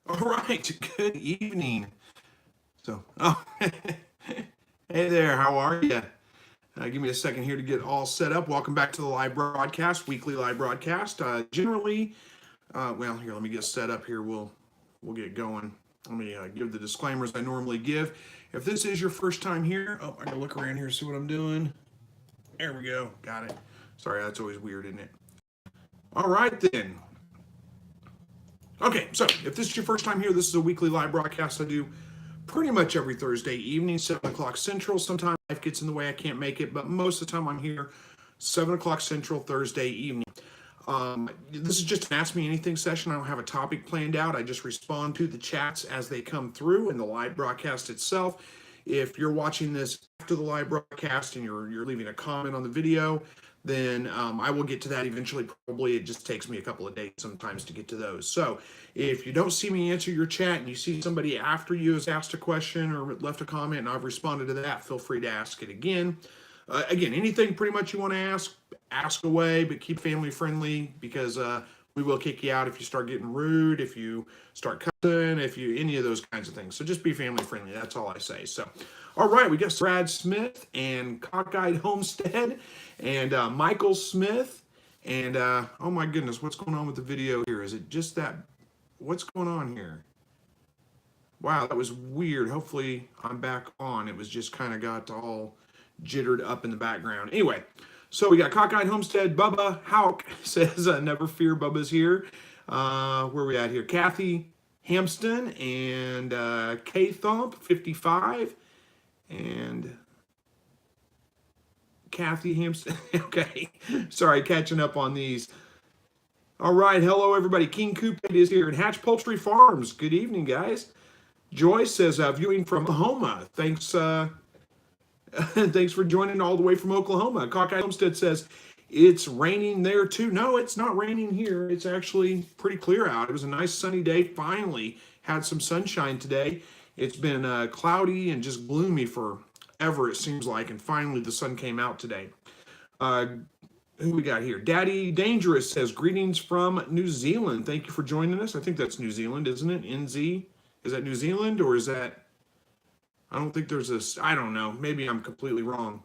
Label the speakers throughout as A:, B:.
A: All right, good evening. Hey there, how are you? Give me a second here to get all set up. Welcome back to the live broadcast, weekly live broadcast. Here, let me get set up here. We'll get going. Let me give the disclaimers I normally give. If this is your first time here, I gotta look around here, see what I'm doing. There we go, got it. Sorry, that's always weird, isn't it? All right then. Okay, so if this is your first time here, this is a weekly live broadcast I do pretty much every Thursday evening, 7 o'clock Central. Sometimes life gets in the way, I can't make it, but most of the time I'm here, 7 o'clock Central, Thursday evening. This is just an Ask Me Anything session. I don't have a topic planned out. I just respond to the chats as they come through in the live broadcast itself. If you're watching this after the live broadcast and you're leaving a comment on the video, then I will get to that eventually. Probably it just takes me a couple of days sometimes to get to those. So if you don't see me answer your chat and you see somebody after you has asked a question or left a comment and I've responded to that, feel free to ask it again. Again, anything pretty much you want to ask away, but keep family friendly because we will kick you out if you start getting rude, if you start cussing, if you any of those kinds of things. So just be family friendly. That's all I say. So, all right, we got Brad Smith and Cockeyed Homestead and Michael Smith and oh my goodness, what's going on with the video here? Is it just that? What's going on here? Wow, that was weird. Hopefully I'm back on. It was just kind of got all jittered up in the background. Anyway, so we got Cockeyed Homestead. Bubba Hauk says, never fear, Bubba's here. Where are we at here? Kathy Hampston and K Thump 55 and Kathy Hampston. Okay, sorry, catching up on these. All right, hello everybody. King Coop is here and Hatch Poultry Farms. Good evening, guys. Joyce says, viewing from Oklahoma. Thanks, thanks for joining all the way from Oklahoma. Cockeyed Homestead says, it's raining there too. No, it's not raining here. It's actually pretty clear out. It was a nice sunny day. Finally had some sunshine today. It's been cloudy and just gloomy forever, it seems like, and finally the sun came out today. Who we got here? Daddy Dangerous says, greetings from New Zealand. Thank you for joining us. I think that's New Zealand, isn't it? NZ? Is that New Zealand or is that... I don't think there's this. I don't know. Maybe I'm completely wrong.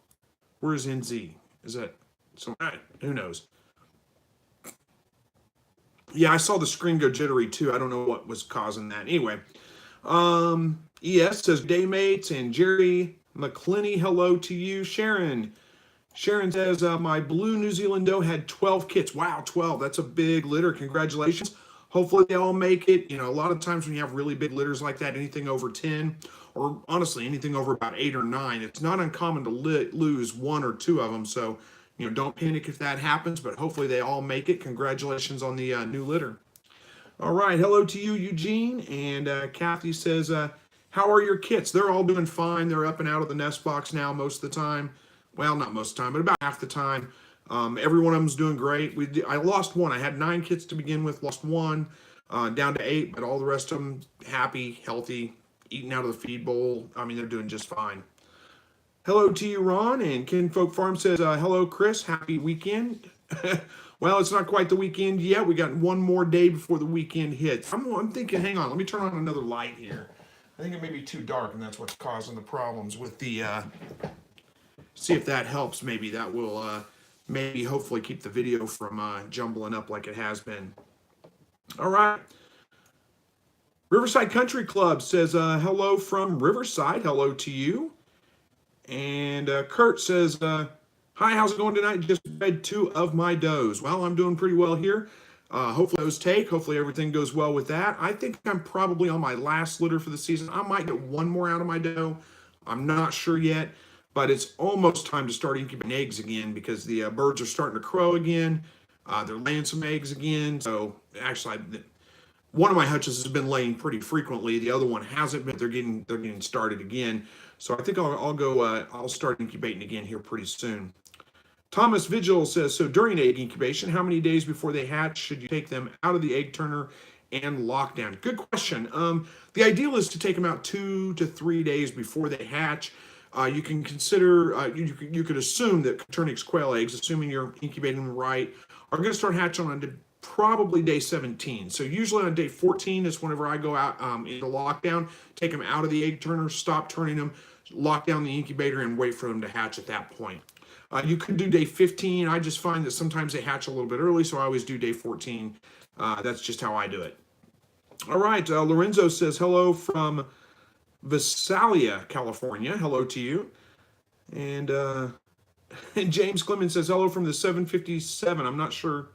A: Where's NZ? Is that so? Who knows? Yeah, I saw the screen go jittery too. I don't know what was causing that. Anyway, ES says Daymates and Jerry McClinney. Hello to you, Sharon. Sharon says my blue New Zealand doe had 12 kits. Wow, 12. That's a big litter. Congratulations. Hopefully they all make it. You know, a lot of times when you have really big litters like that, anything over 10, or honestly anything over about 8 or 9, it's not uncommon to lose 1 or 2 of them. So, you know, don't panic if that happens, but hopefully they all make it. Congratulations on the new litter. All right, hello to you, Eugene. And Kathy says, how are your kits? They're all doing fine. They're up and out of the nest box now most of the time. Well, not most of the time, but about half the time. Every one of them's doing great. I lost 1. I had 9 kits to begin with, lost 1, down to 8, but all the rest of them happy, healthy, eating out of the feed bowl. I mean, they're doing just fine. Hello to you, Ron. And Kinfolk Farm says, hello, Chris. Happy weekend. Well, it's not quite the weekend yet. We got one more day before the weekend hits. I'm thinking, hang on, let me turn on another light here. I think it may be too dark, and that's what's causing the problems with the... see if that helps. Maybe that will... maybe hopefully keep the video from jumbling up like it has been. All right. Riverside Country Club says, hello from Riverside. Hello to you. And Kurt says, hi, how's it going tonight? Just fed 2 of my does. Well, I'm doing pretty well here. Hopefully those take. Hopefully everything goes well with that. I think I'm probably on my last litter for the season. I might get 1 more out of my doe. I'm not sure yet. But it's almost time to start incubating eggs again because the birds are starting to crow again. They're laying some eggs again. So actually, one of my hutches has been laying pretty frequently. The other one hasn't been. They're getting started again. So I think I'll start incubating again here pretty soon. Thomas Vigil says, so during egg incubation, how many days before they hatch should you take them out of the egg turner and lockdown? Good question. The ideal is to take them out 2 to 3 days before they hatch. You can consider, you could assume that Coturnix quail eggs, assuming you're incubating them right, are going to start hatching on probably day 17. So usually on day 14 is whenever I go out into lockdown, take them out of the egg turner, stop turning them, lock down the incubator, and wait for them to hatch at that point. You could do day 15. I just find that sometimes they hatch a little bit early, so I always do day 14. That's just how I do it. All right, Lorenzo says hello from Visalia, California. Hello to you. And James Clemens says hello from the 757. I'm not sure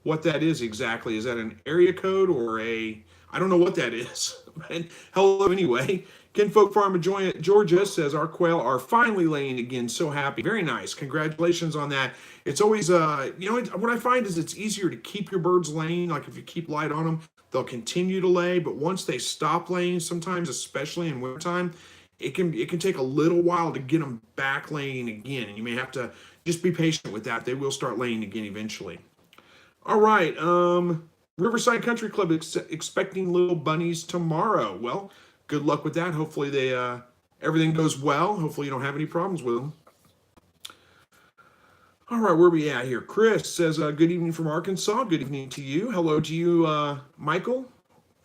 A: what that is exactly. Is that an area code or a, I don't know what that is. But hello anyway. Kinfolk Farm of Georgia says our quail are finally laying again. So happy. Very nice. Congratulations on that. It's always, what I find is it's easier to keep your birds laying. Like if you keep light on them, they'll continue to lay. But once they stop laying, sometimes, especially in wintertime, it can take a little while to get them back laying again. And you may have to just be patient with that. They will start laying again eventually. All right. Riverside Country Club expecting little bunnies tomorrow. Well, good luck with that. Hopefully everything goes well. Hopefully you don't have any problems with them. All right, where are we at here? Chris says, good evening from Arkansas. Good evening to you. Hello to you, Michael.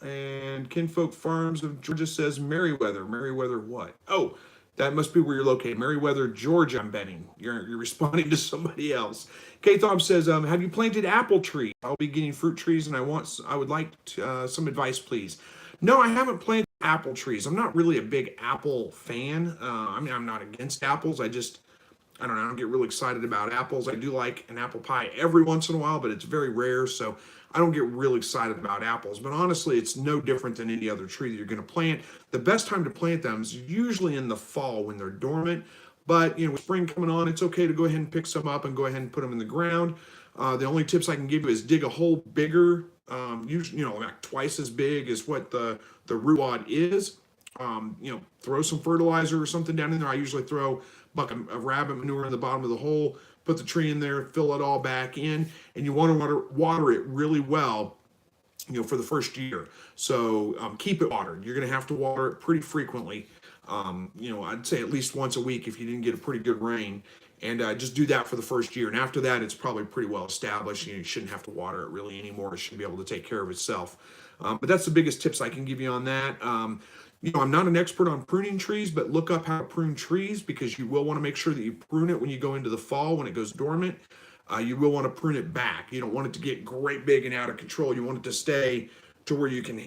A: And Kinfolk Farms of Georgia says Merriweather. Merriweather what? Oh, that must be where you're located. Merriweather, Georgia, I'm betting. You're responding to somebody else. K Thom says, have you planted apple trees? I'll be getting fruit trees, and I would like some advice, please. No, I haven't planted apple trees. I'm not really a big apple fan. I mean, I'm not against apples. I don't know, I don't get really excited about apples. I do like an apple pie every once in a while, but it's very rare, so I don't get really excited about apples. But honestly, it's no different than any other tree that you're going to plant. The best time to plant them is usually in the fall when they're dormant. But, with spring coming on, it's okay to go ahead and pick some up and go ahead and put them in the ground. The only tips I can give you is dig a hole bigger, usually, like twice as big as what the root wad is. Throw some fertilizer or something down in there. I usually throw a bucket of rabbit manure in the bottom of the hole, put the tree in there, fill it all back in, and you want to water it really well, for the first year. So keep it watered. You're going to have to water it pretty frequently. I'd say at least once a week if you didn't get a pretty good rain. And just do that for the first year. And after that, it's probably pretty well established. You shouldn't have to water it really anymore. It should be able to take care of itself. But that's the biggest tips I can give you on that. I'm not an expert on pruning trees, but look up how to prune trees because you will want to make sure that you prune it when you go into the fall when it goes dormant. You will want to prune it back. You don't want it to get great big and out of control. You want it to stay to where you can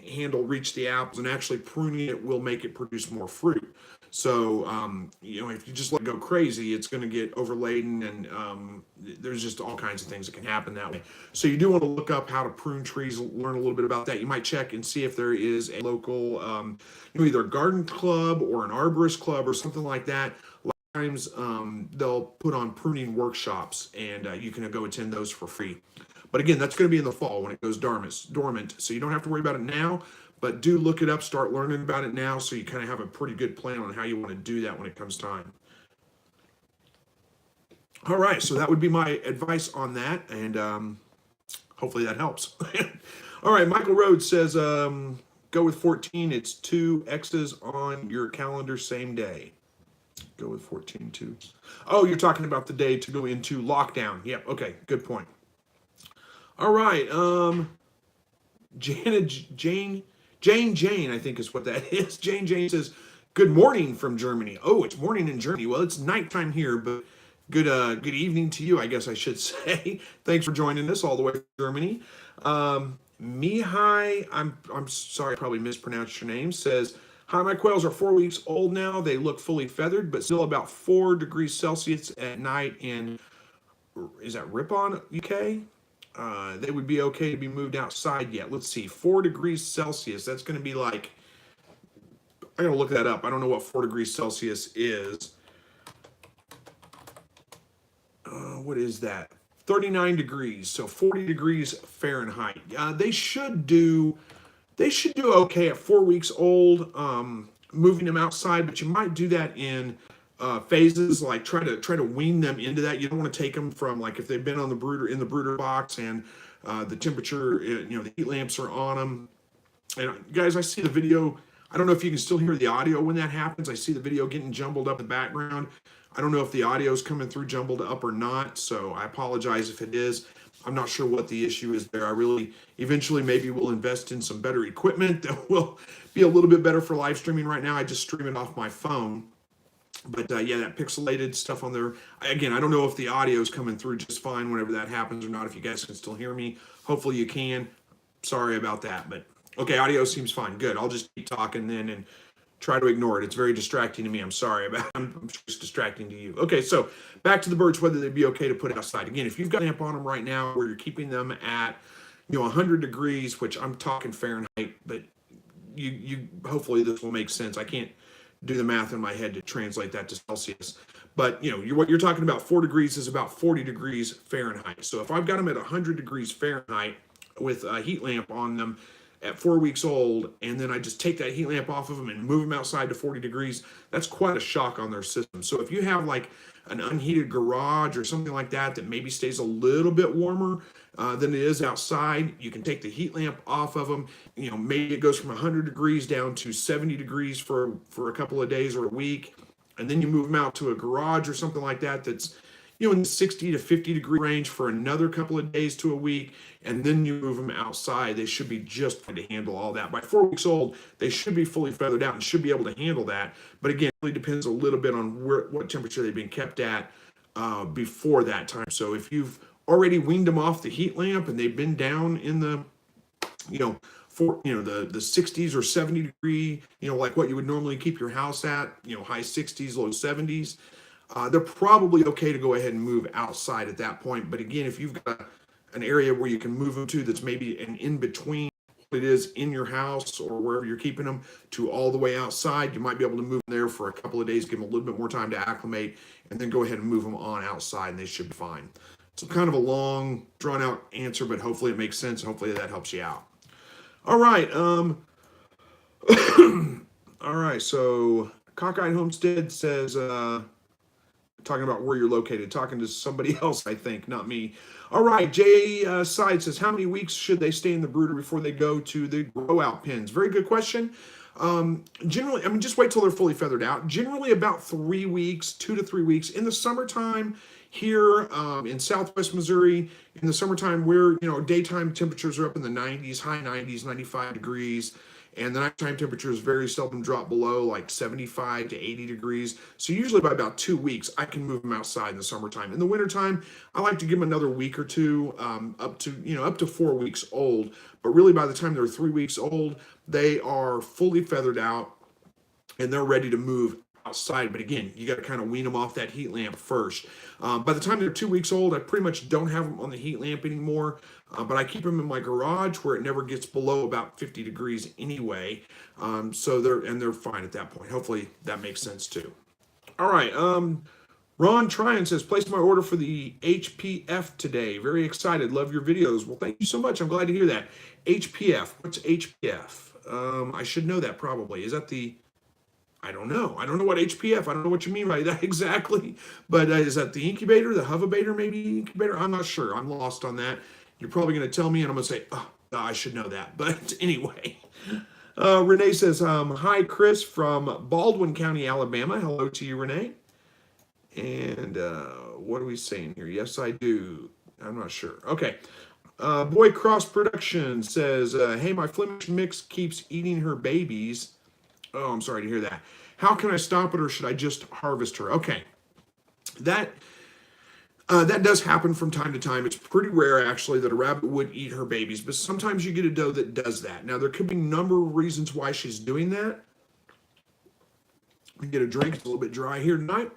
A: reach the apples, and actually pruning it will make it produce more fruit. So, if you just let it go crazy, it's going to get overladen, and there's just all kinds of things that can happen that way. So you do want to look up how to prune trees, learn a little bit about that. You might check and see if there is a local, either a garden club or an arborist club or something like that. A lot of times they'll put on pruning workshops, and you can go attend those for free. But again, that's going to be in the fall when it goes dormant. So you don't have to worry about it now, but do look it up, start learning about it now so you kind of have a pretty good plan on how you want to do that when it comes time. All right, so that would be my advice on that, and hopefully that helps. All right, Michael Rhodes says, go with 14. It's 2 X's on your calendar same day. Go with 14 too. Oh, you're talking about the day to go into lockdown. Yep, okay, good point. All right, Jane, I think is what that is. Jane says, good morning from Germany. Oh, it's morning in Germany. Well, it's nighttime here, but good evening to you, I guess I should say. Thanks for joining us all the way from Germany. Mihai, I'm sorry, I probably mispronounced your name, says, hi, my quails are 4 weeks old now. They look fully feathered, but still about 4 degrees Celsius at night in, is that Ripon, UK? They would be okay to be moved outside yet. Let's see, 4 degrees Celsius. That's going to be like, I got to look that up. I don't know what 4 degrees Celsius is. What is that? 39 degrees, so 40 degrees Fahrenheit. They should do okay at 4 weeks old, moving them outside, but you might do that in phases, like try to wean them into that. You don't want to take them from, like, if they've been on the brooder box and the temperature, the heat lamps are on them. And guys, I see the video. I don't know if you can still hear the audio when that happens. I see the video getting jumbled up in the background. I don't know if the audio is coming through jumbled up or not, so I apologize if it is. I'm not sure what the issue is there. I really, eventually, maybe we'll invest in some better equipment that will be a little bit better for live streaming. Right now, I just stream it off my phone. But yeah, that pixelated stuff on there. Again, I don't know if the audio is coming through just fine whenever that happens or not, if you guys can still hear me. Hopefully you can. Sorry about that. But okay, audio seems fine. Good. I'll just keep talking then and try to ignore it. It's very distracting to me. I'm sorry about it. I'm sure it's distracting to you. Okay, so back to the birds, whether they'd be okay to put outside. Again, if you've got a lamp on them right now where you're keeping them at 100 degrees, which I'm talking Fahrenheit, but you hopefully this will make sense. I can't do the math in my head to translate that to Celsius. But what you're talking about, 4 degrees is about 40 degrees Fahrenheit. So if I've got them at 100 degrees Fahrenheit with a heat lamp on them at 4 weeks old, and then I just take that heat lamp off of them and move them outside to 40 degrees, that's quite a shock on their system. So if you have like an unheated garage or something like that that maybe stays a little bit warmer than it is outside, you can take the heat lamp off of them. Maybe it goes from 100 degrees down to 70 degrees for a couple of days or a week, and then you move them out to a garage or something like that that's in the 60 to 50 degree range for another couple of days to a week, and then you move them outside. They should be just fine to handle all that. By 4 weeks old, they should be fully feathered out and should be able to handle that. But again, it really depends a little bit on what temperature they've been kept at before that time. So if you've already weaned them off the heat lamp and they've been down in the the 60s or 70 degree, like what you would normally keep your house at, high 60s, low 70s, they're probably okay to go ahead and move outside at that point. But again, if you've got an area where you can move them to that's maybe an in between what it is in your house or wherever you're keeping them to all the way outside, you might be able to move them there for a couple of days, give them a little bit more time to acclimate, and then go ahead and move them on outside, and they should be fine. So kind of a long, drawn-out answer, but hopefully it makes sense. Hopefully that helps you out. All right. All right. So Cockeyed Homestead says, talking about where you're located, talking to somebody else, I think, not me. All right. Jay Side says, how many weeks should they stay in the brooder before they go to the grow out pens? Very good question. Generally, just wait till they're fully feathered out. Generally about 3 weeks, 2 to 3 weeks. In the summertime, here in Southwest Missouri, in the summertime, where daytime temperatures are up in the 90s, high 90s, 95 degrees, and the nighttime temperatures very seldom drop below like 75 to 80 degrees. So usually by about 2 weeks, I can move them outside in the summertime. In the wintertime, I like to give them another week or two, up to 4 weeks old. But really, by the time they're 3 weeks old, they are fully feathered out and they're ready to move outside. But again, you got to kind of wean them off that heat lamp first. By the time they're 2 weeks old, I pretty much don't have them on the heat lamp anymore, but I keep them in my garage where it never gets below about 50 degrees anyway. So they're fine at that point. Hopefully that makes sense too. All right. Ron Tryon says, placed my order for the HPF today. Very excited. Love your videos. Well, thank you so much. I'm glad to hear that. HPF. What's HPF? I should know that probably. Is that the... I don't know. I don't know what HPF. I don't know what you mean by that exactly. But is that the incubator, the hovabator, maybe incubator? I'm not sure. I'm lost on that. You're probably going to tell me, and I'm going to say, oh, I should know that. But anyway, Renee says, hi, Chris from Baldwin County, Alabama. Hello to you, Renee. And what are we saying here? Yes, I do. I'm not sure. Okay. Boy Cross Production says, hey, my Flemish mix keeps eating her babies. Oh, I'm sorry to hear that. How can I stop it, or should I just harvest her? Okay, that does happen from time to time. It's pretty rare, actually, that a rabbit would eat her babies, but sometimes you get a doe that does that. Now, there could be a number of reasons why she's doing that. Let me get a drink. It's a little bit dry here tonight.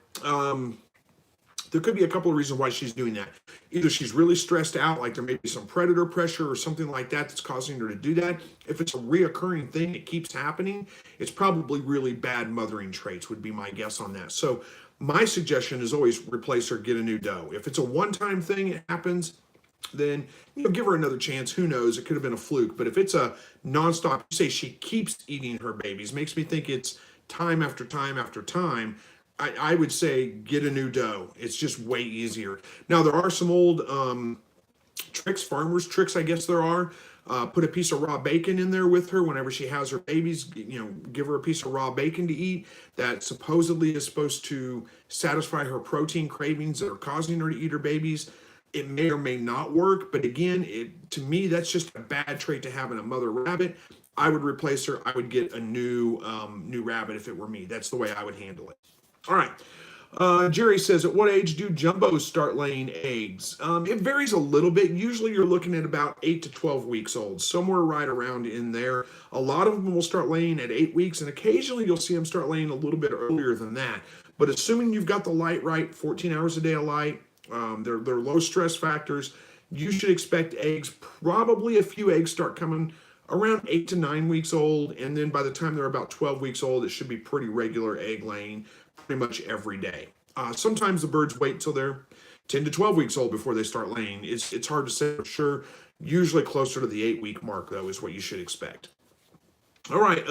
A: There could be a couple of reasons why she's doing that. Either she's really stressed out, like there may be some predator pressure or something like that that's causing her to do that. If it's a reoccurring thing, it keeps happening, it's probably really bad mothering traits would be my guess on that. So my suggestion is always replace her, get a new doe. If it's a one-time thing, it happens, then give her another chance. Who knows? It could have been a fluke. But if it's a nonstop, say she keeps eating her babies, makes me think it's time after time after time, I would say get a new doe. It's just way easier. Now, there are some old tricks, farmers' tricks, I guess there are. Put a piece of raw bacon in there with her whenever she has her babies. Give her a piece of raw bacon to eat. That supposedly is supposed to satisfy her protein cravings that are causing her to eat her babies. it may or may not work, but again, to me that's just a bad trait to have in a mother rabbit. I would replace her. I would get a new rabbit if it were me. That's the way I would handle it. All right. Jerry says, at what age do jumbos start laying eggs? It varies a little bit. Usually you're looking at about 8 to 12 weeks old, somewhere right around in there. A lot of them will start laying at 8 weeks, and occasionally you'll see them start laying a little bit earlier than that. But assuming you've got the light right, 14 hours a day of light, they're low stress factors, you should expect eggs, probably a few eggs start coming around 8 to 9 weeks old, and then by the time they're about 12 weeks old, it should be pretty regular egg laying pretty much every day. Sometimes the birds wait until they're 10 to 12 weeks old before they start laying. It's hard to say for sure. Usually closer to the 8-week mark, though, is what you should expect. All right.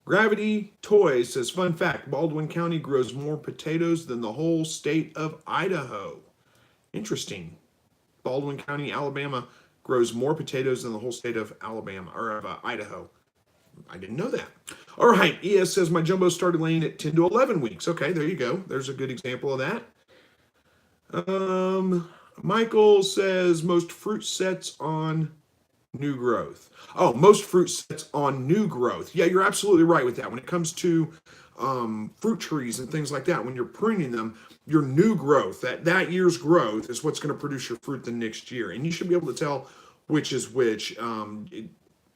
A: Gravity Toys says, fun fact, Baldwin County grows more potatoes than the whole state of Idaho. Interesting. Baldwin County, Alabama grows more potatoes than the whole state of Alabama, or of Idaho. I didn't know that. All right, ES says, my jumbo started laying at 10 to 11 weeks. Okay, there you go. There's a good example of that. Michael says, most fruit sets on new growth. Oh, most fruit sets on new growth. Yeah, you're absolutely right with that. When it comes to fruit trees and things like that, when you're pruning them, your new growth, that year's growth is what's going to produce your fruit the next year. And you should be able to tell which is which.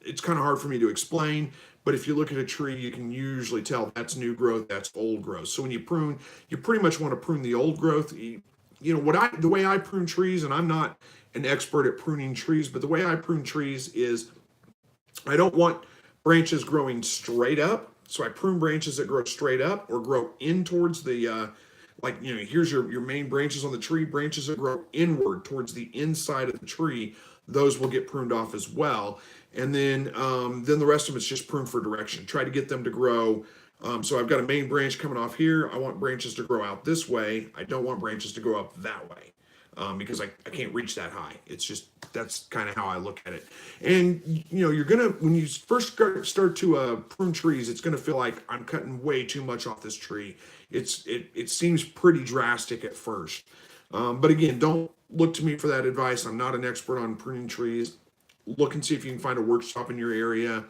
A: It's kind of hard for me to explain, but if you look at a tree, you can usually tell that's new growth, that's old growth. So when you prune, you pretty much want to prune the old growth. You know, the way I prune trees, and I'm not an expert at pruning trees, but the way I prune trees is I don't want branches growing straight up. So I prune branches that grow straight up or grow in towards the, here's your main branches on the tree, branches that grow inward towards the inside of the tree. Those will get pruned off as well. And then the rest of it's just pruned for direction. Try to get them to grow. So I've got a main branch coming off here. I want branches to grow out this way. I don't want branches to grow up that way because I can't reach that high. It's just, that's kind of how I look at it. And, you're going to, when you first start to prune trees, it's going to feel like I'm cutting way too much off this tree. It seems pretty drastic at first. But again, don't look to me for that advice. I'm not an expert on pruning trees. Look and see if you can find a workshop in your area,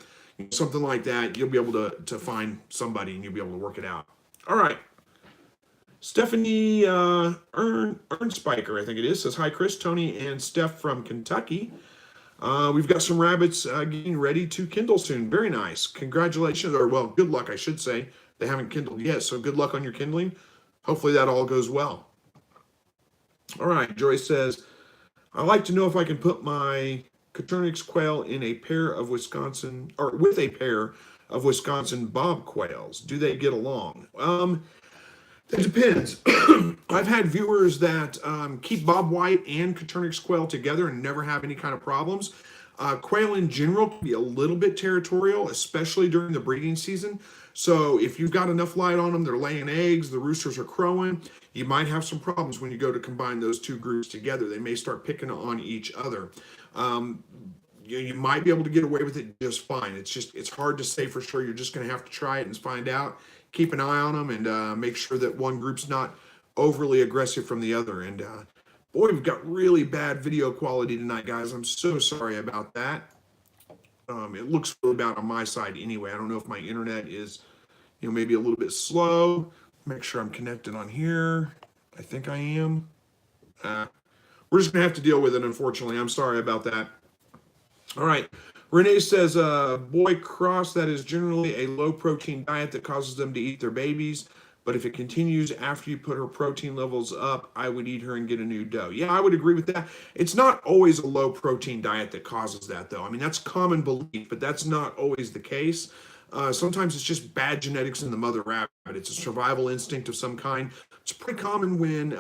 A: something like that. You'll be able to find somebody and you'll be able to work it out. All right. Stephanie Ernspiker, I think it is, says, hi, Chris, Tony, and Steph from Kentucky. We've got some rabbits getting ready to kindle soon. Very nice. Congratulations, or well, good luck, I should say. They haven't kindled yet, so good luck on your kindling. Hopefully that all goes well. All right, Joyce says, I'd like to know if I can put my Coturnix quail in a pair of Wisconsin, or with a pair of Wisconsin bob quails. Do they get along? It depends. I've had viewers that keep bob white and Coturnix quail together and never have any kind of problems. Quail in general can be a little bit territorial, especially during the breeding season. So if you've got enough light on them, they're laying eggs, the roosters are crowing, you might have some problems when you go to combine those two groups together. They may start picking on each other. You might be able to get away with it just fine. It's hard to say for sure. You're just going to have to try it and find out. Keep an eye on them and make sure that one group's not overly aggressive from the other. And boy, we've got really bad video quality tonight, guys. I'm so sorry about that. It looks really bad on my side anyway. I don't know if my internet is, maybe a little bit slow. Make sure I'm connected on here. I think I am. We're just going to have to deal with it, unfortunately. I'm sorry about that. All right. Renee says, boy cross, that is generally a low protein diet that causes them to eat their babies. But if it continues after you put her protein levels up, I would eat her and get a new doe. Yeah, I would agree with that. It's not always a low protein diet that causes that, though. I mean, that's common belief, but that's not always the case. Sometimes it's just bad genetics in the mother rabbit. It's a survival instinct of some kind. It's pretty common when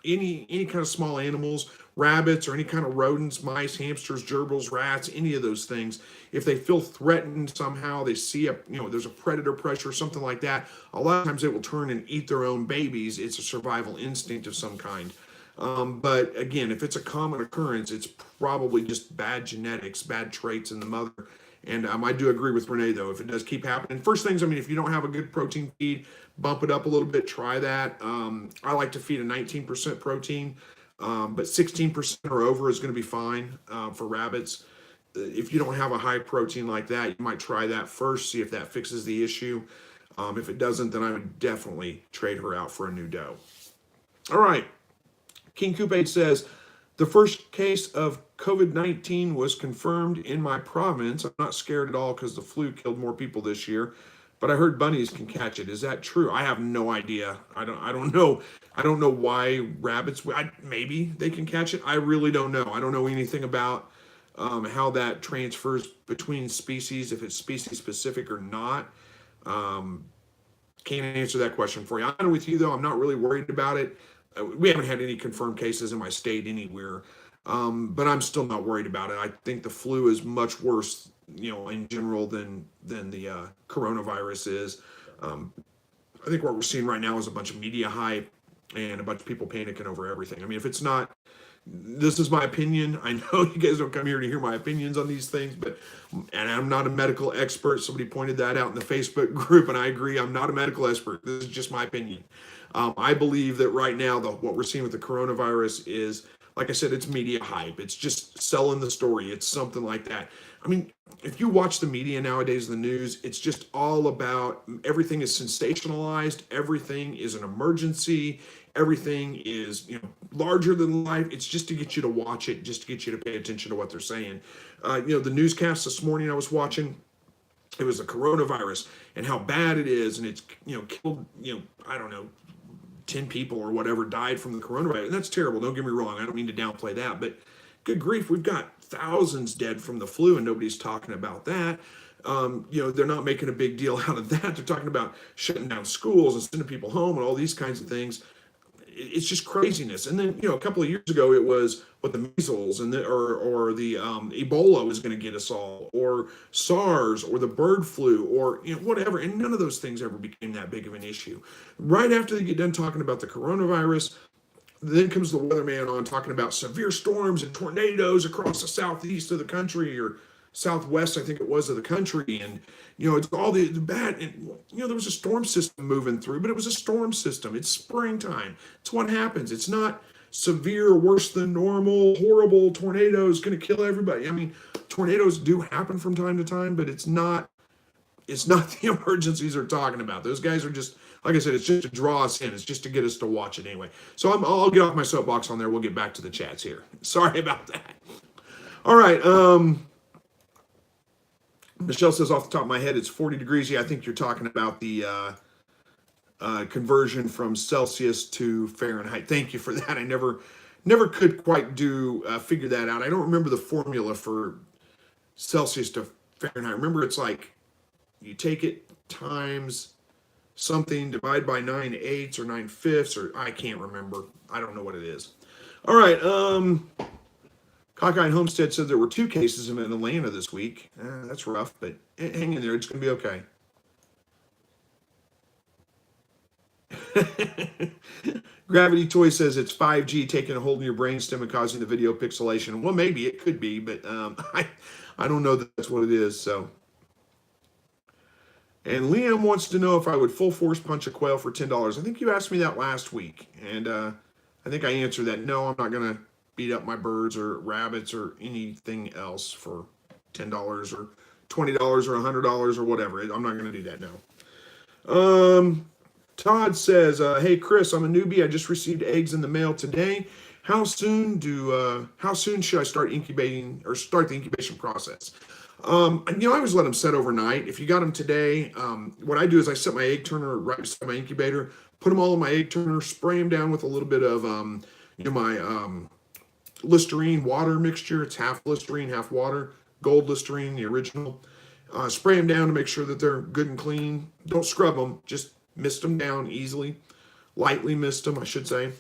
A: any kind of small animals, rabbits or any kind of rodents, mice, hamsters, gerbils, rats, any of those things, if they feel threatened somehow, they see there's a predator pressure, something like that, a lot of times they will turn and eat their own babies. It's a survival instinct of some kind. But again, if it's a common occurrence, it's probably just bad genetics, bad traits in the mother. And I do agree with Renee, though, if it does keep happening. First things, if you don't have a good protein feed, bump it up a little bit, try that. I like to feed a 19% protein. but 16% or over is going to be fine for rabbits. If you don't have a high protein like that, you might try that first, see if that fixes the issue. If it doesn't, then I would definitely trade her out for a new doe. All right. King Coupe says, the first case of COVID-19 was confirmed in my province. I'm not scared at all because the flu killed more people this year, but I heard bunnies can catch it. Is that true? I have no idea. I don't know. I don't know why rabbits, maybe they can catch it. I really don't know. I don't know anything about how that transfers between species, if it's species specific or not. Can't answer that question for you. I'm with you though. I'm not really worried about it. We haven't had any confirmed cases in my state anywhere, but I'm still not worried about it. I think the flu is much worse, in general than the coronavirus is. I think what we're seeing right now is a bunch of media hype and a bunch of people panicking over everything. I mean, if it's not, this is my opinion. I know you guys don't come here to hear my opinions on these things, and I'm not a medical expert. Somebody pointed that out in the Facebook group, and I agree. I'm not a medical expert. This is just my opinion. I believe that right now, what we're seeing with the coronavirus is, like I said, it's media hype. It's just selling the story. It's something like that. I mean, if you watch the media nowadays, the news, it's just all about, everything is sensationalized. Everything is an emergency. Everything is, larger than life. It's just to get you to watch it, just to get you to pay attention to what they're saying. The newscast this morning I was watching, it was the coronavirus and how bad it is. And it's, killed, I don't know, 10 people or whatever died from the coronavirus. And that's terrible. Don't get me wrong. I don't mean to downplay that, but good grief, we've got thousands dead from the flu and nobody's talking about that. They're not making a big deal out of that. They're talking about shutting down schools and sending people home and all these kinds of things. It's just craziness. And then, a couple of years ago, it was what the measles and or the Ebola was going to get us all, or SARS, or the bird flu, or whatever. And none of those things ever became that big of an issue. Right after they get done talking about the coronavirus, then comes the weatherman on talking about severe storms and tornadoes across the southeast of the country, or southwest, I think it was, of the country. And, it's all the bad. And, there was a storm system moving through, but it was a storm system. It's springtime. It's what happens. It's not severe, worse than normal, horrible tornadoes going to kill everybody. I mean, tornadoes do happen from time to time, but it's not the emergencies they're talking about. Those guys are just, like I said, it's just to draw us in. It's just to get us to watch it anyway. So I'll get off my soapbox on there. We'll get back to the chats here. Sorry about that. All right. Michelle says, off the top of my head, it's 40 degrees. Yeah, I think you're talking about the conversion from Celsius to Fahrenheit. Thank you for that. I never could quite figure that out. I don't remember the formula for Celsius to Fahrenheit. Remember, it's like you take it times something, divide by 9/8 or 9/5, or I can't remember. I don't know what it is. All right. Cockeye Homestead said there were 2 cases in Atlanta this week. That's rough, but hang in there. It's going to be okay. Gravity Toy says it's 5G taking a hold in your brainstem and causing the video pixelation. Well, maybe it could be, but I don't know that that's what it is. So, and Liam wants to know if I would full force punch a quail for $10. I think you asked me that last week, and I think I answered that. No, I'm not going to beat up my birds or rabbits or anything else for $10 or $20 or $100 or whatever. I'm not going to do that now. Todd says, hey Chris, I'm a newbie. I just received eggs in the mail today. How soon should I start incubating or start the incubation process? I always let them set overnight. If you got them today, what I do is I set my egg turner right beside my incubator, put them all in my egg turner, spray them down with a little bit of my Listerine water mixture. It's half Listerine, half water. Gold Listerine, the original. Spray them down to make sure that they're good and clean. Don't scrub them. Just mist them down easily. Lightly mist them, I should say.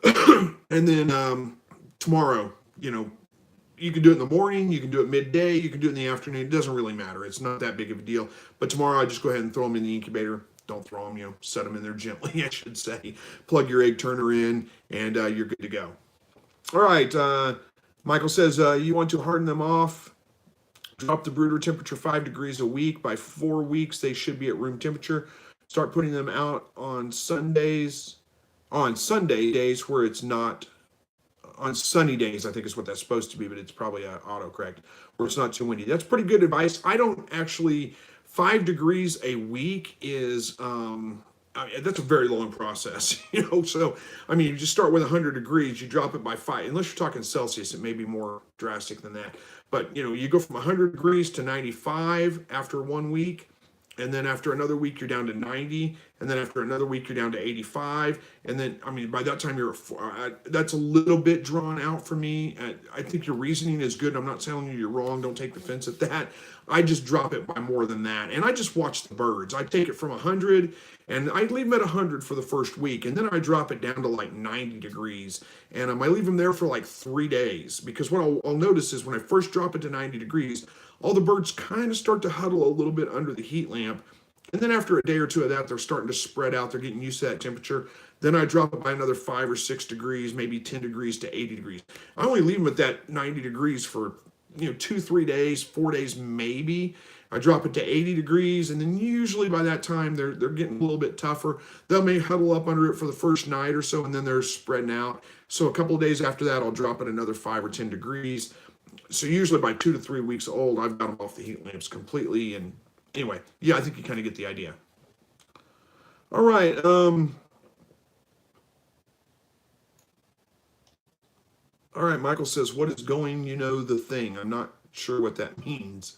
A: And then tomorrow, you can do it in the morning. You can do it midday. You can do it in the afternoon. It doesn't really matter. It's not that big of a deal. But tomorrow, I just go ahead and throw them in the incubator. Don't throw them, set them in there gently, I should say. Plug your egg turner in, and you're good to go. All right, Michael says, you want to harden them off, drop the brooder temperature 5 degrees a week. By 4 weeks, they should be at room temperature. Start putting them out on Sunday days where it's not on sunny days, I think is what that's supposed to be, but it's probably autocorrect where it's not too windy. That's pretty good advice. I don't actually, 5 degrees a week is, that's a very long process, So, I mean, you just start with 100 degrees, you drop it by 5, unless you're talking Celsius, it may be more drastic than that. But, you go from 100 degrees to 95 after 1 week. And then after another week, you're down to 90. And then after another week, you're down to 85. And then, I mean, by that time, that's a little bit drawn out for me. I think your reasoning is good. I'm not telling you you're wrong. Don't take offense at that. I just drop it by more than that. And I just watch the birds. I take it from 100 and I leave them at 100 for the first week. And then I drop it down to like 90 degrees. And I leave them there for like 3 days. Because what I'll notice is when I first drop it to 90 degrees, all the birds kind of start to huddle a little bit under the heat lamp. And then after a day or two of that, they're starting to spread out. They're getting used to that temperature. Then I drop it by another 5 or 6 degrees, maybe 10 degrees to 80 degrees. I only leave them at that 90 degrees for, 2-3 days, 4 days maybe. I drop it to 80 degrees, and then usually by that time, they're getting a little bit tougher. They may huddle up under it for the first night or so, and then they're spreading out. So a couple of days after that, I'll drop it another 5 or 10 degrees. So usually by 2 to 3 weeks old, I've got them off the heat lamps completely. And anyway, yeah, I think you kind of get the idea. All right. All right, Michael says, what is going, the thing? I'm not sure what that means.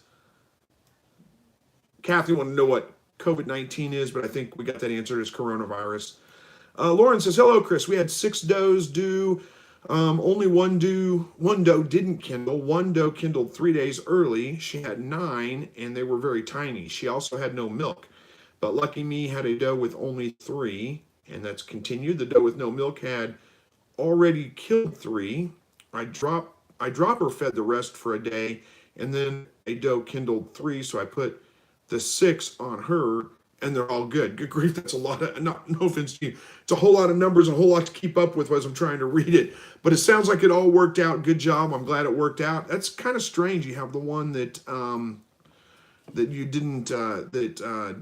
A: Kathy wanted to know what COVID-19 is, but I think we got that answered as coronavirus. Lauren says, hello, Chris. We had 6 does due. Only one doe didn't kindle. One doe kindled 3 days early. She had 9, and they were very tiny. She also had no milk. But lucky me had a doe with only 3, and that's continued. The doe with no milk had already killed 3. I dropper fed the rest for a day, and then a doe kindled 3, so I put the 6 on her, and they're all good. Good grief, that's a lot of, no offense to you, it's a whole lot of numbers, a whole lot to keep up with as I'm trying to read it. But it sounds like it all worked out. Good job. I'm glad it worked out. That's kind of strange. You have the one that you didn't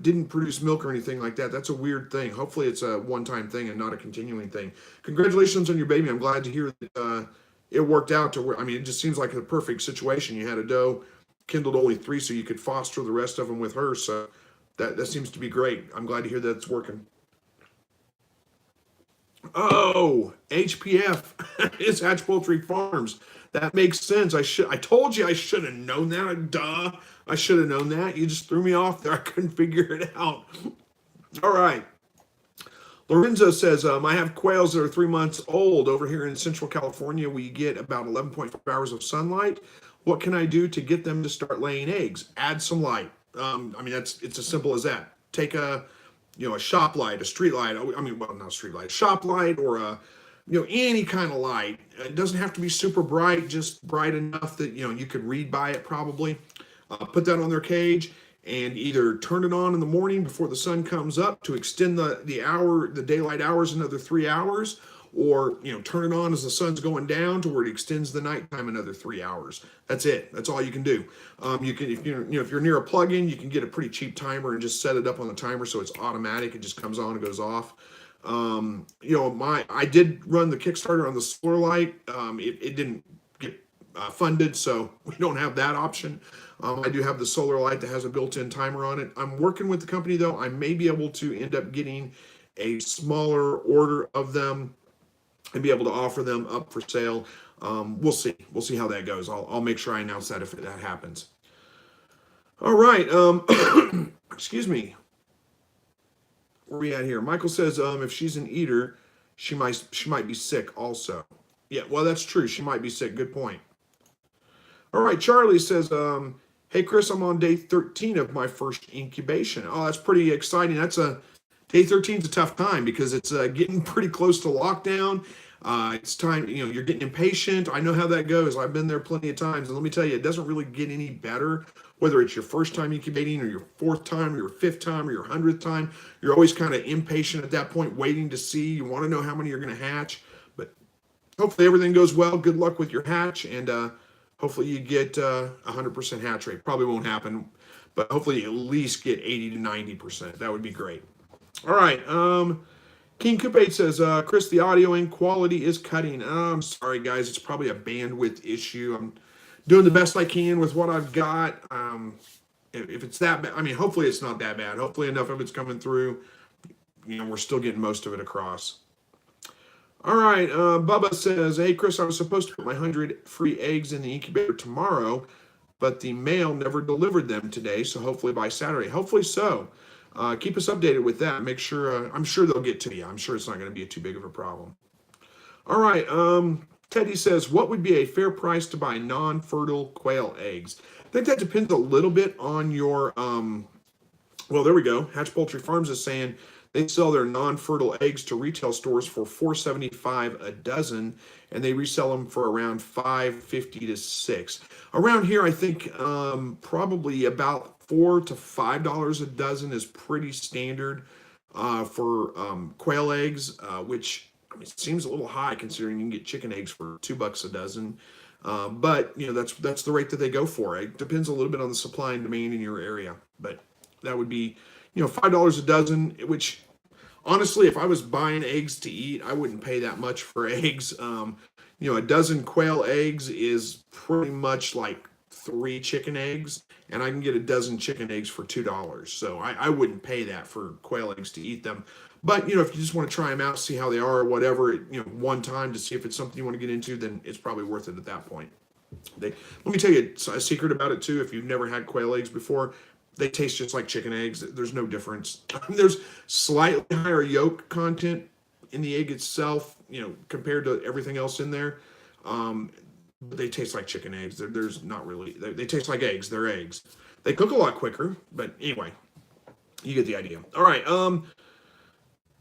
A: didn't produce milk or anything like that. That's a weird thing. Hopefully it's a one-time thing and not a continuing thing. Congratulations on your baby. I'm glad to hear that it worked out to where, I mean, it just seems like a perfect situation. You had a doe, kindled only 3, so you could foster the rest of them with her. So that seems to be great. I'm glad to hear that it's working. Oh, HPF is Hatch Poultry Farms. That makes sense. I told you I should have known that. Duh. I should have known that. You just threw me off there. I couldn't figure it out. All right. Lorenzo says, I have quails that are 3 months old. Over here in Central California, we get about 11.5 hours of sunlight. What can I do to get them to start laying eggs? Add some light. I mean, it's as simple as that. Take a shop light, a street light. I mean, well, not a street light, a shop light, or any kind of light. It doesn't have to be super bright, just bright enough that, you could read by it probably. Put that on their cage and either turn it on in the morning before the sun comes up to extend the daylight hours another 3 hours, or turn it on as the sun's going down to where it extends the nighttime another 3 hours. That's it. That's all you can do. You can, if you're near a plug-in, you can get a pretty cheap timer and just set it up on the timer so it's automatic. It just comes on and goes off. I did run the Kickstarter on the solar light. It didn't get funded, so we don't have that option. I do have the solar light that has a built-in timer on it. I'm working with the company though. I may be able to end up getting a smaller order of them and be able to offer them up for sale. We'll see. We'll see how that goes. I'll make sure I announce that if that happens. All right. Excuse me. Where are we at here? Michael says, if she's an eater, she might be sick also. Yeah, well, that's true. She might be sick. Good point. All right. Charlie says, hey, Chris, I'm on day 13 of my first incubation. Oh, that's pretty exciting. Day 13 is a tough time because it's getting pretty close to lockdown. It's time, you're getting impatient. I know how that goes. I've been there plenty of times. And let me tell you, it doesn't really get any better, whether it's your first time incubating or your 4th time or your 5th time or your 100th time. You're always kind of impatient at that point, waiting to see. You want to know how many you're going to hatch. But hopefully everything goes well. Good luck with your hatch. And hopefully you get 100% hatch rate. Probably won't happen, but hopefully you at least get 80 to 90%. That would be great. All right. King Coupe says, Chris, the audio and quality is cutting. I'm sorry, guys. It's probably a bandwidth issue. I'm doing the best I can with what I've got. If it's that bad, I mean, hopefully it's not that bad. Hopefully enough of it's coming through. We're still getting most of it across. All right. Bubba says, hey, Chris, I was supposed to put my 100 free eggs in the incubator tomorrow, but the mail never delivered them today. So hopefully by Saturday. Hopefully so. Keep us updated with that. Make sure, I'm sure they'll get to you. I'm sure it's not going to be too big of a problem. All right. Teddy says, what would be a fair price to buy non-fertile quail eggs? I think that depends a little bit on your, well, there we go. Hatch Poultry Farms is saying they sell their non-fertile eggs to retail stores for $4.75 a dozen, and they resell them for around $5.50 to $6. Around here, I think probably about $4 to $5 a dozen is pretty standard for quail eggs, which I mean, it seems a little high considering you can get chicken eggs for $2 a dozen. But that's the rate that they go for. It depends a little bit on the supply and demand in your area, but that would be $5 a dozen. Which honestly, if I was buying eggs to eat, I wouldn't pay that much for eggs. A dozen quail eggs is pretty much like 3 chicken eggs, and I can get a dozen chicken eggs for $2. So I wouldn't pay that for quail eggs to eat them. But if you just want to try them out, see how they are, or whatever, one time to see if it's something you want to get into, then it's probably worth it at that point. Let me tell you a secret about it too. If you've never had quail eggs before, they taste just like chicken eggs. There's no difference. There's slightly higher yolk content in the egg itself, compared to everything else in there. But they taste like chicken eggs. There's not really. They taste like eggs. They're eggs. They cook a lot quicker, but anyway, you get the idea. All right.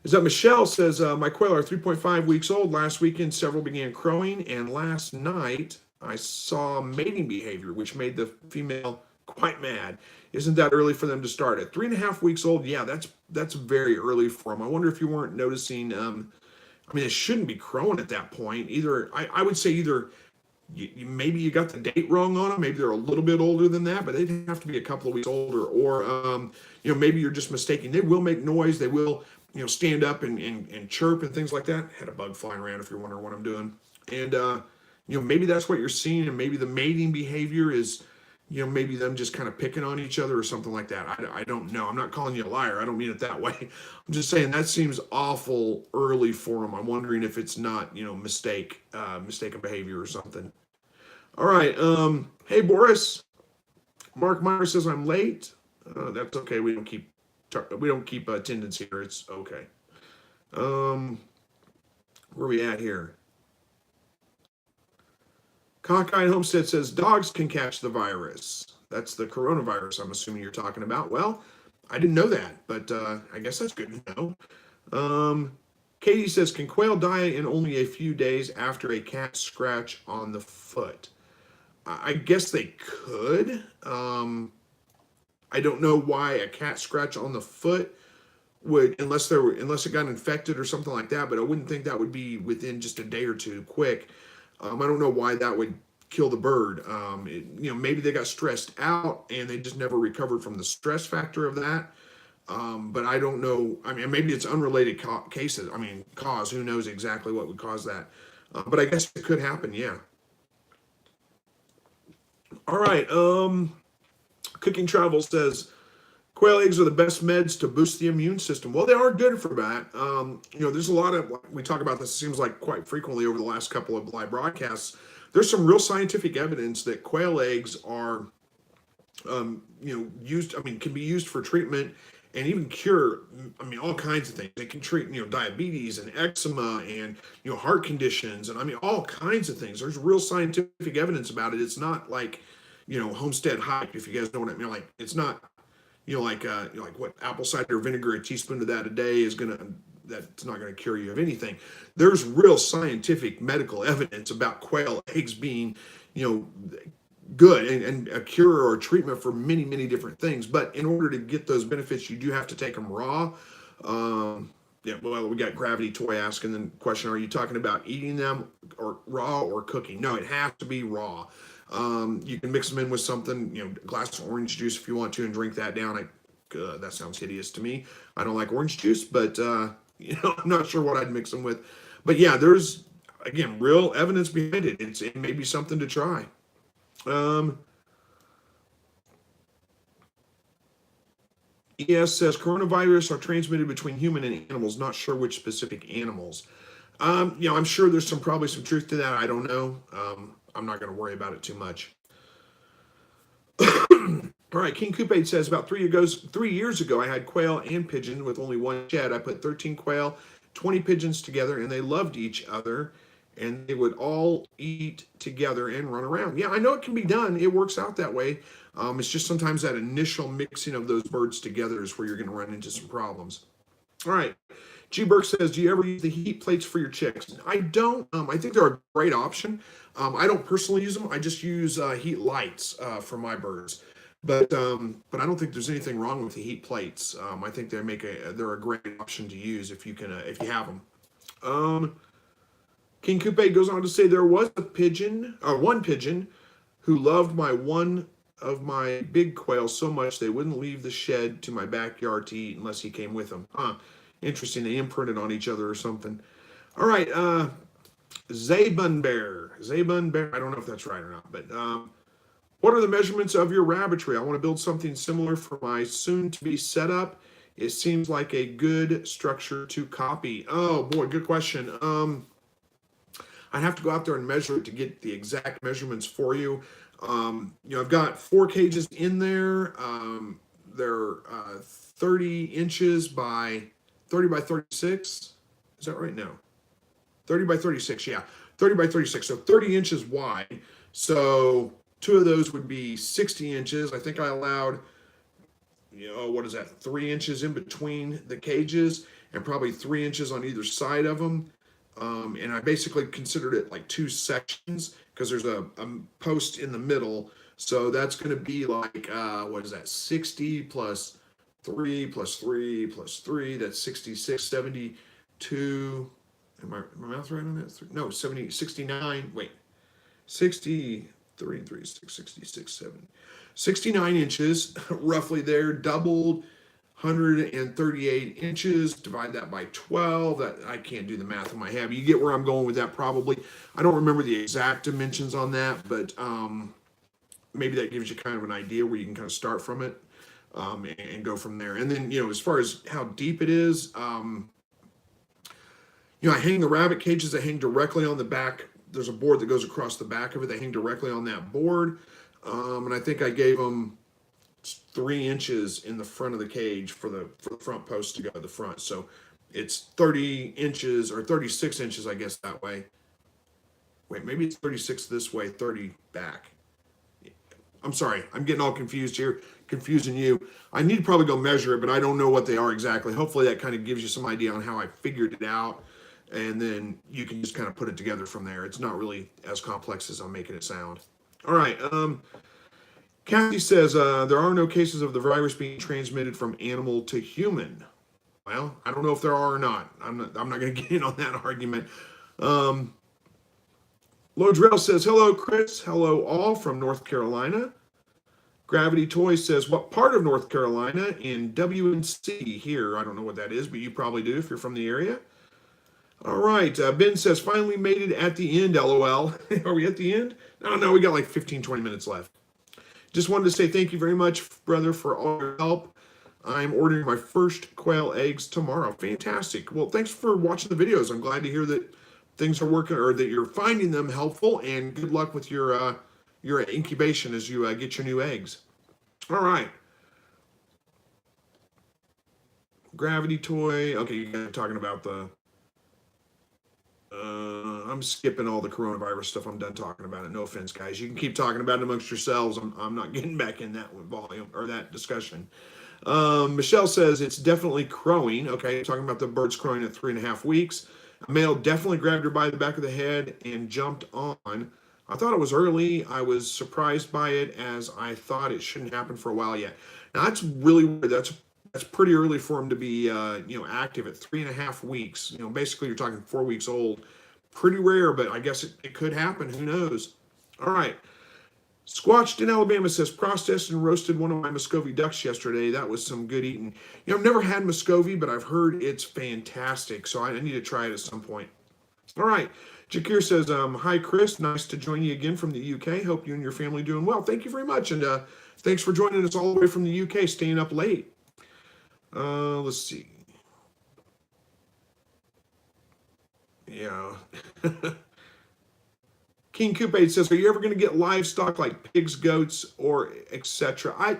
A: Is that Michelle says, my quail are 3.5 weeks old. Last weekend, several began crowing, and last night I saw mating behavior, which made the female quite mad. Isn't that early for them to start at 3.5 weeks old? Yeah, that's very early for them. I wonder if you weren't noticing. It shouldn't be crowing at that point. Either I would say either maybe you got the date wrong on them. Maybe they're a little bit older than that, but they'd have to be a couple of weeks older. Or maybe you're just mistaken. They will make noise. They will stand up and chirp and things like that. Had a bug flying around if you're wondering what I'm doing. And maybe that's what you're seeing, and maybe the mating behavior is maybe them just kind of picking on each other or something like that. I don't know. I'm not calling you a liar. I don't mean it that way. I'm just saying that seems awful early for them. I'm wondering if it's not, mistaken behavior or something. All right. Hey, Boris. Mark Meyer says I'm late. That's okay. We don't keep attendance here. It's okay. Where are we at here? Cockeyed Homestead says dogs can catch the virus. That's the coronavirus I'm assuming you're talking about. Well, I didn't know that, but I guess that's good to know. Katie says, can quail die in only a few days after a cat scratch on the foot? I guess they could. I don't know why a cat scratch on the foot would, unless it got infected or something like that, but I wouldn't think that would be within just a day or two quick. I don't know why that would kill the bird. Maybe they got stressed out and they just never recovered from the stress factor of that. But I don't know. Maybe it's unrelated cases. Cause. Who knows exactly what would cause that? But I guess it could happen. Yeah. All right. Cooking Travel says quail eggs are the best meds to boost the immune system. Well, they are good for that. There's a lot of, we talk about this, it seems like quite frequently over the last couple of live broadcasts. There's some real scientific evidence that quail eggs are, used, can be used for treatment and even cure, all kinds of things. They can treat, diabetes and eczema and, heart conditions and all kinds of things. There's real scientific evidence about it. It's not like, homestead hype, if you guys know what I mean. Like, it's not, like what apple cider vinegar, a teaspoon of that a day that's not gonna cure you of anything. There's real scientific medical evidence about quail eggs being, good and a cure or a treatment for many, many different things. But in order to get those benefits, you do have to take them raw. We got Gravity Toy asking the question, are you talking about eating them or raw or cooking? No, it has to be raw. You can mix them in with something, a glass of orange juice if you want to and drink that down. That sounds hideous to me. I don't like orange juice, but I'm not sure what I'd mix them with, but yeah, there's again real evidence behind it. It may be something to try. Um, ES says coronavirus are transmitted between human and animals. Not sure which specific animals. I'm sure there's probably some truth to that. I don't know. I'm not going to worry about it too much. All right, King Coupe says about 3 years ago, I had quail and pigeon with only one shed. I put 13 quail, 20 pigeons together, and they loved each other, and they would all eat together and run around. Yeah, I know it can be done. It works out that way. It's just sometimes that initial mixing of those birds together is where you're going to run into some problems. All right. G. Burke says, do you ever use the heat plates for your chicks? I don't. I think they're a great option. I don't personally use them. I just use heat lights for my birds. But I don't think there's anything wrong with the heat plates. I think they're a great option to use if you have them. King Coupe goes on to say there was one pigeon, who loved one of my big quails so much they wouldn't leave the shed to my backyard to eat unless he came with them. Interesting. They imprinted on each other or something. All right. Zabun Bear. I don't know if that's right or not, but what are the measurements of your rabbitry? I want to build something similar for my soon-to-be setup. It seems like a good structure to copy. Oh boy, good question. I'd have to go out there and measure it to get the exact measurements for you. I've got 4 cages in there. They're 30 inches by 30 by 36. Is that right? No. 30 by 36, yeah. 30 by 36, so 30 inches wide. So 2 of those would be 60 inches. I think I allowed, 3 inches in between the cages and probably 3 inches on either side of them. And I basically considered it like 2 sections because there's a post in the middle. So that's going to be like, 60 plus 3 plus 3 plus 3. That's 66, 72. Am my math right on that? No, 70, 69. Wait, 63, 36, 66, 7. 69 inches roughly there, doubled 138 inches. Divide that by 12. That I can't do the math in my head. But you get where I'm going with that probably. I don't remember the exact dimensions on that, but maybe that gives you kind of an idea where you can kind of start from it and go from there. And then, as far as how deep it is, I hang the rabbit cages that hang directly on the back. There's a board that goes across the back of it. They hang directly on that board. And I think I gave them 3 inches in the front of the cage for the front post to go to the front. So it's 30 inches or 36 inches, I guess, that way. Wait, maybe it's 36 this way, 30 back. I'm sorry, I'm getting all confused here, confusing you. I need to probably go measure it, but I don't know what they are exactly. Hopefully that kind of gives you some idea on how I figured it out. And then you can just kind of put it together from there. It's not really as complex as I'm making it sound. All right. Kathy says there are no cases of the virus being transmitted from animal to human. Well, I don't know if there are or not. I'm not going to get in on that argument. Lodrell says, hello, Chris. Hello, all from North Carolina. Gravity Toys says, what part of North Carolina? In WNC here. I don't know what that is, but you probably do if you're from the area. All right. Ben says, finally made it at the end, LOL. Are we at the end? No, we got like 15, 20 minutes left. Just wanted to say thank you very much, brother, for all your help. I'm ordering my first quail eggs tomorrow. Fantastic. Well, thanks for watching the videos. I'm glad to hear that things are working or that you're finding them helpful, and good luck with your incubation as you get your new eggs. All right. Gravity Toy. Okay, you guys are talking about the... I'm skipping all the coronavirus stuff. I'm done talking about it. No offense, guys. You can keep talking about it amongst yourselves. I'm not getting back in that volume or that discussion. Michelle says it's definitely crowing. Okay, talking about the birds crowing at 3.5 weeks. A male definitely grabbed her by the back of the head and jumped on. I thought it was early. I was surprised by it as I thought it shouldn't happen for a while yet. Now that's really weird. That's pretty early for him to be active at 3.5 weeks. Basically you're talking 4 weeks old. Pretty rare, but I guess it could happen. Who knows? All right. Squatched in Alabama says, processed and roasted one of my Muscovy ducks yesterday. That was some good eating. I've never had Muscovy, but I've heard it's fantastic. So I need to try it at some point. All right. Jakir says, hi, Chris. Nice to join you again from the UK. Hope you and your family doing well. Thank you very much. And thanks for joining us all the way from the UK, staying up late. Let's see. Yeah. King Coupe says, are you ever going to get livestock like pigs, goats, or etc.? I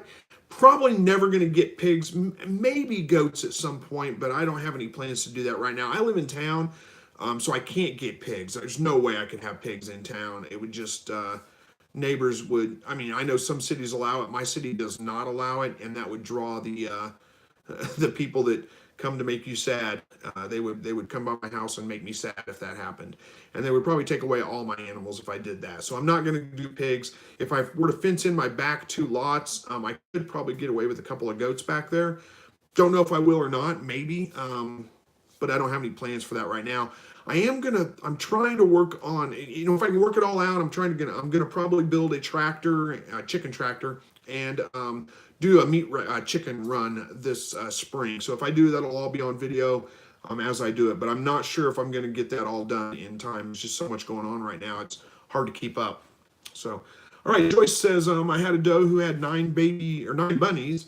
A: probably never going to get pigs, maybe goats at some point, but I don't have any plans to do that right now. I live in town, so I can't get pigs. There's no way I could have pigs in town. It would just, neighbors would, I mean, I know some cities allow it. My city does not allow it, and that would draw the the people that come to make you sad. They would come by my house and make me sad if that happened, and they would probably take away all my animals if I did that. So I'm not going to do pigs. If I were to fence in my back 2 lots, I could probably get away with a couple of goats back there. Don't know if I will or not. Maybe, but I don't have any plans for that right now. I'm trying to work on, if I can work it all out, I'm gonna probably build a tractor, a chicken tractor, and do a chicken run this spring. So if I do, that'll all be on video as I do it. But I'm not sure if I'm going to get that all done in time. There's just so much going on right now. It's hard to keep up. So, all right. Joyce says, I had a doe who had 9 bunnies.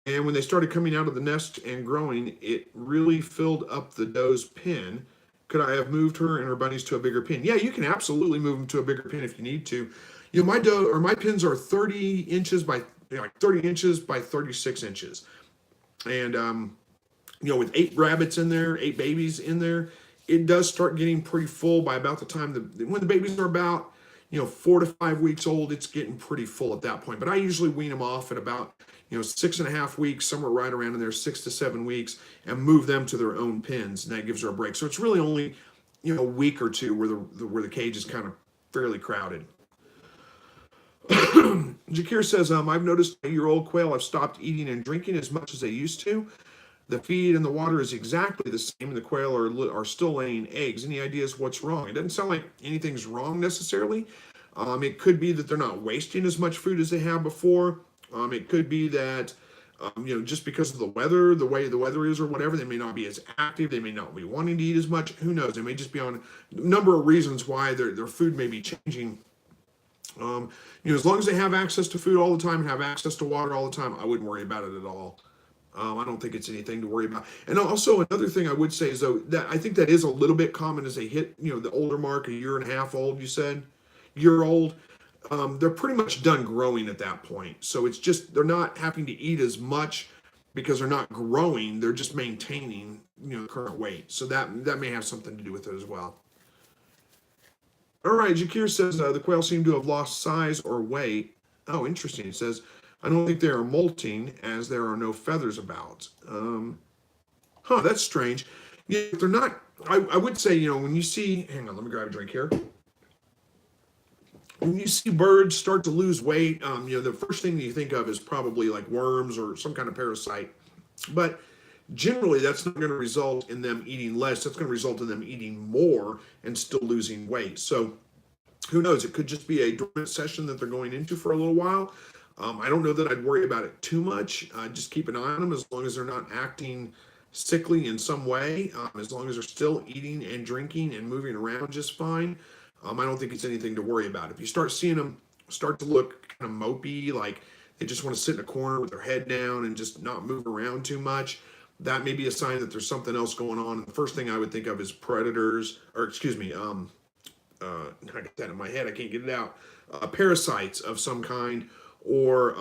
A: And when they started coming out of the nest and growing, it really filled up the doe's pen. Could I have moved her and her bunnies to a bigger pen? Yeah, you can absolutely move them to a bigger pen if you need to. My pens are 30 inches by 30 inches by 36 inches. And, with 8 rabbits in there, 8 babies in there, it does start getting pretty full by about the time when the babies are about, 4 to 5 weeks old, it's getting pretty full at that point. But I usually wean them off at about, 6.5 weeks, somewhere right around in there, 6 to 7 weeks, and move them to their own pens. And that gives her a break. So it's really only, a week or two where the cage is kind of fairly crowded. Jakir says, I've noticed a year-old quail have stopped eating and drinking as much as they used to. The feed and the water is exactly the same, and the quail are still laying eggs. Any ideas what's wrong? It doesn't sound like anything's wrong necessarily. It could be that they're not wasting as much food as they have before. It could be that, just because of the weather, the way the weather is or whatever, they may not be as active. They may not be wanting to eat as much. Who knows? They may just be on a number of reasons why their food may be changing. As long as they have access to food all the time and have access to water all the time, I wouldn't worry about it at all. I don't think it's anything to worry about. And also another thing I would say is though that I think that is a little bit common as they hit, the older mark, a year and a half old, you said, year old. They're pretty much done growing at that point. So it's just, they're not having to eat as much because they're not growing. They're just maintaining, the current weight. So that may have something to do with it as well. All right, Jakir says the quail seem to have lost size or weight. Oh, interesting. It says, I don't think they are molting as there are no feathers about. That's strange. Yeah, they're not, I would say, when you see, hang on, let me grab a drink here. When you see birds start to lose weight, the first thing that you think of is probably like worms or some kind of parasite. But generally, that's not going to result in them eating less. That's going to result in them eating more and still losing weight. So who knows? It could just be a dormant session that they're going into for a little while. I don't know that I'd worry about it too much. Just keep an eye on them as long as they're not acting sickly in some way. As long as they're still eating and drinking and moving around just fine. I don't think it's anything to worry about. If you start seeing them start to look kind of mopey, like they just want to sit in a corner with their head down and just not move around too much, that may be a sign that there's something else going on. The first thing I would think of is predators, or excuse me, I got that in my head, I can't get it out. Parasites of some kind, or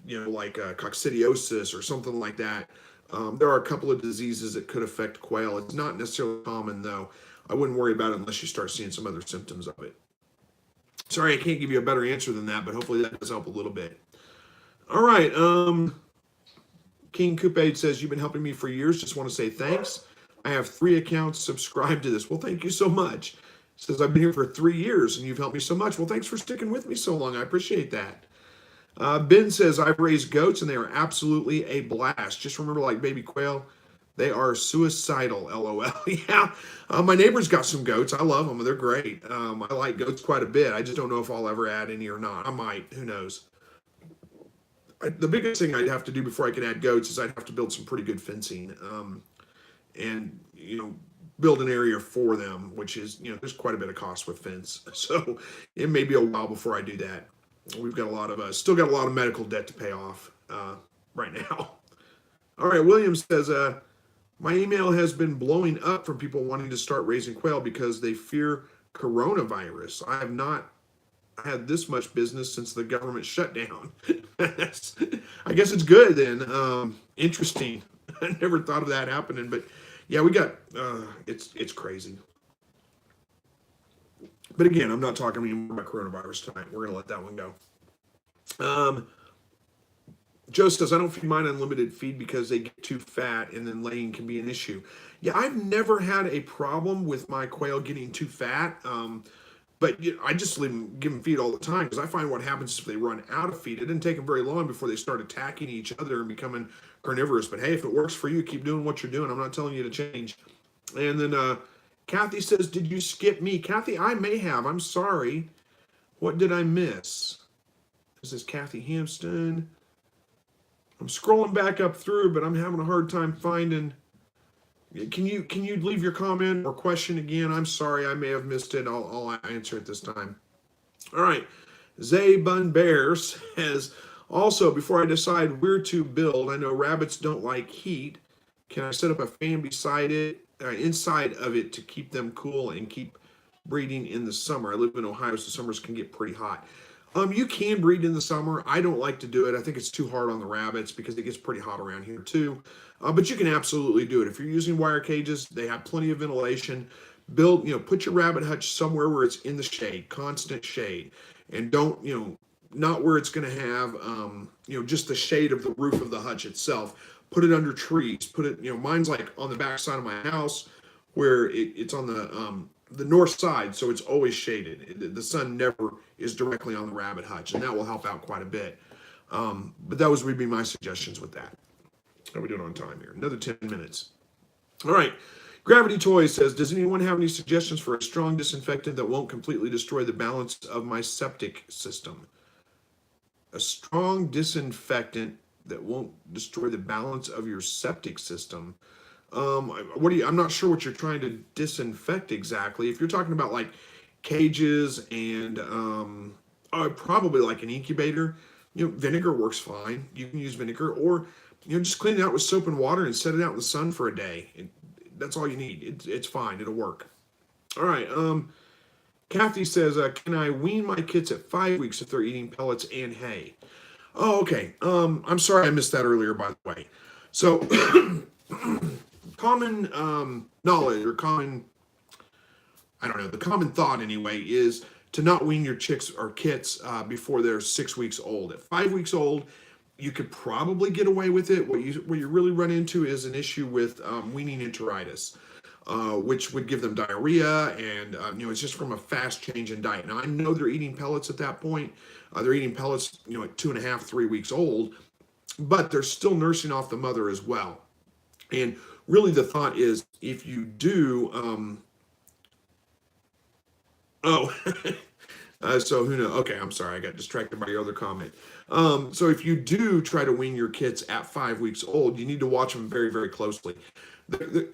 A: like coccidiosis or something like that. There are a couple of diseases that could affect quail. It's not necessarily common though. I wouldn't worry about it unless you start seeing some other symptoms of it. Sorry, I can't give you a better answer than that, but hopefully that does help a little bit. All right. King Coupe says, you've been helping me for years. Just want to say thanks. I have 3 accounts subscribed to this. Well, thank you so much. Says, I've been here for 3 years and you've helped me so much. Well, thanks for sticking with me so long. I appreciate that. Ben says, I've raised goats and they are absolutely a blast. Just remember, like baby quail, They are suicidal, LOL. Yeah, my neighbor's got some goats. I love them. They're great. I like goats quite a bit. I just don't know if I'll ever add any or not. I might. Who knows? The biggest thing I'd have to do before I could add goats is I'd have to build some pretty good fencing, and build an area for them, which is there's quite a bit of cost with fence. So it may be a while before I do that. We've got a lot of still got a lot of medical debt to pay off right now. All right, William says, my email has been blowing up from people wanting to start raising quail because they fear coronavirus. I have not had this much business since the government shutdown. I guess it's good then. Interesting. I never thought of that happening, but yeah, we got it's crazy. But again, I'm not talking anymore about coronavirus tonight. We're gonna let that one go. Joe says, I don't feed mine unlimited feed because they get too fat and then laying can be an issue. Yeah, I've never had a problem with my quail getting too fat. But I just give them feed all the time because I find what happens is if they run out of feed, it didn't take them very long before they start attacking each other and becoming carnivorous. But hey, if it works for you, keep doing what you're doing. I'm not telling you to change. And then Kathy says, did you skip me? Kathy, I may have. I'm sorry. What did I miss? This is Kathy Hampston. I'm scrolling back up through, but I'm having a hard time finding. Can you leave your comment or question again? I'm sorry, I may have missed it. I'll answer it this time. All right. Zay Bun Bear says, also, before I decide where to build, I know rabbits don't like heat. Can I set up a fan beside it, inside of it to keep them cool and keep breeding in the summer? I live in Ohio, so summers can get pretty hot. You can breed in the summer. I don't like to do it. I think it's too hard on the rabbits because it gets pretty hot around here too. But you can absolutely do it. If you're using wire cages, they have plenty of ventilation. Put your rabbit hutch somewhere where it's in the shade, constant shade. And don't, not where it's going to have, just the shade of the roof of the hutch itself. Put it under trees. Put it, mine's like on the back side of my house where it's on the north side, so it's always shaded. The sun never is directly on the rabbit hutch, and that will help out quite a bit. But those would be my suggestions with that. How are we doing on time here? Another 10 minutes. All right. Gravity Toys says, does anyone have any suggestions for a strong disinfectant that won't completely destroy the balance of my septic system? A strong disinfectant that won't destroy the balance of your septic system. I'm not sure what you're trying to disinfect exactly. If you're talking about like cages and probably like an incubator, vinegar works fine. You can use vinegar, or just clean it out with soap and water and set it out in the sun for a day. That's all you need. It's fine. It'll work. All right. Kathy says, can I wean my kits at 5 weeks if they're eating pellets and hay? Oh, okay. I'm sorry I missed that earlier, by the way. So common knowledge or the common thought anyway is to not wean your chicks or kits before they're 6 weeks old. At 5 weeks old, you could probably get away with it. What you really run into is an issue with weaning enteritis, which would give them diarrhea, and it's just from a fast change in diet. Now I know they're eating pellets at that point. They're eating pellets, at 2.5, 3 weeks old, but they're still nursing off the mother as well. And really, the thought is if you do, so who knows? Okay, I'm sorry, I got distracted by your other comment. So if you do try to wean your kits at 5 weeks old, you need to watch them very, very closely.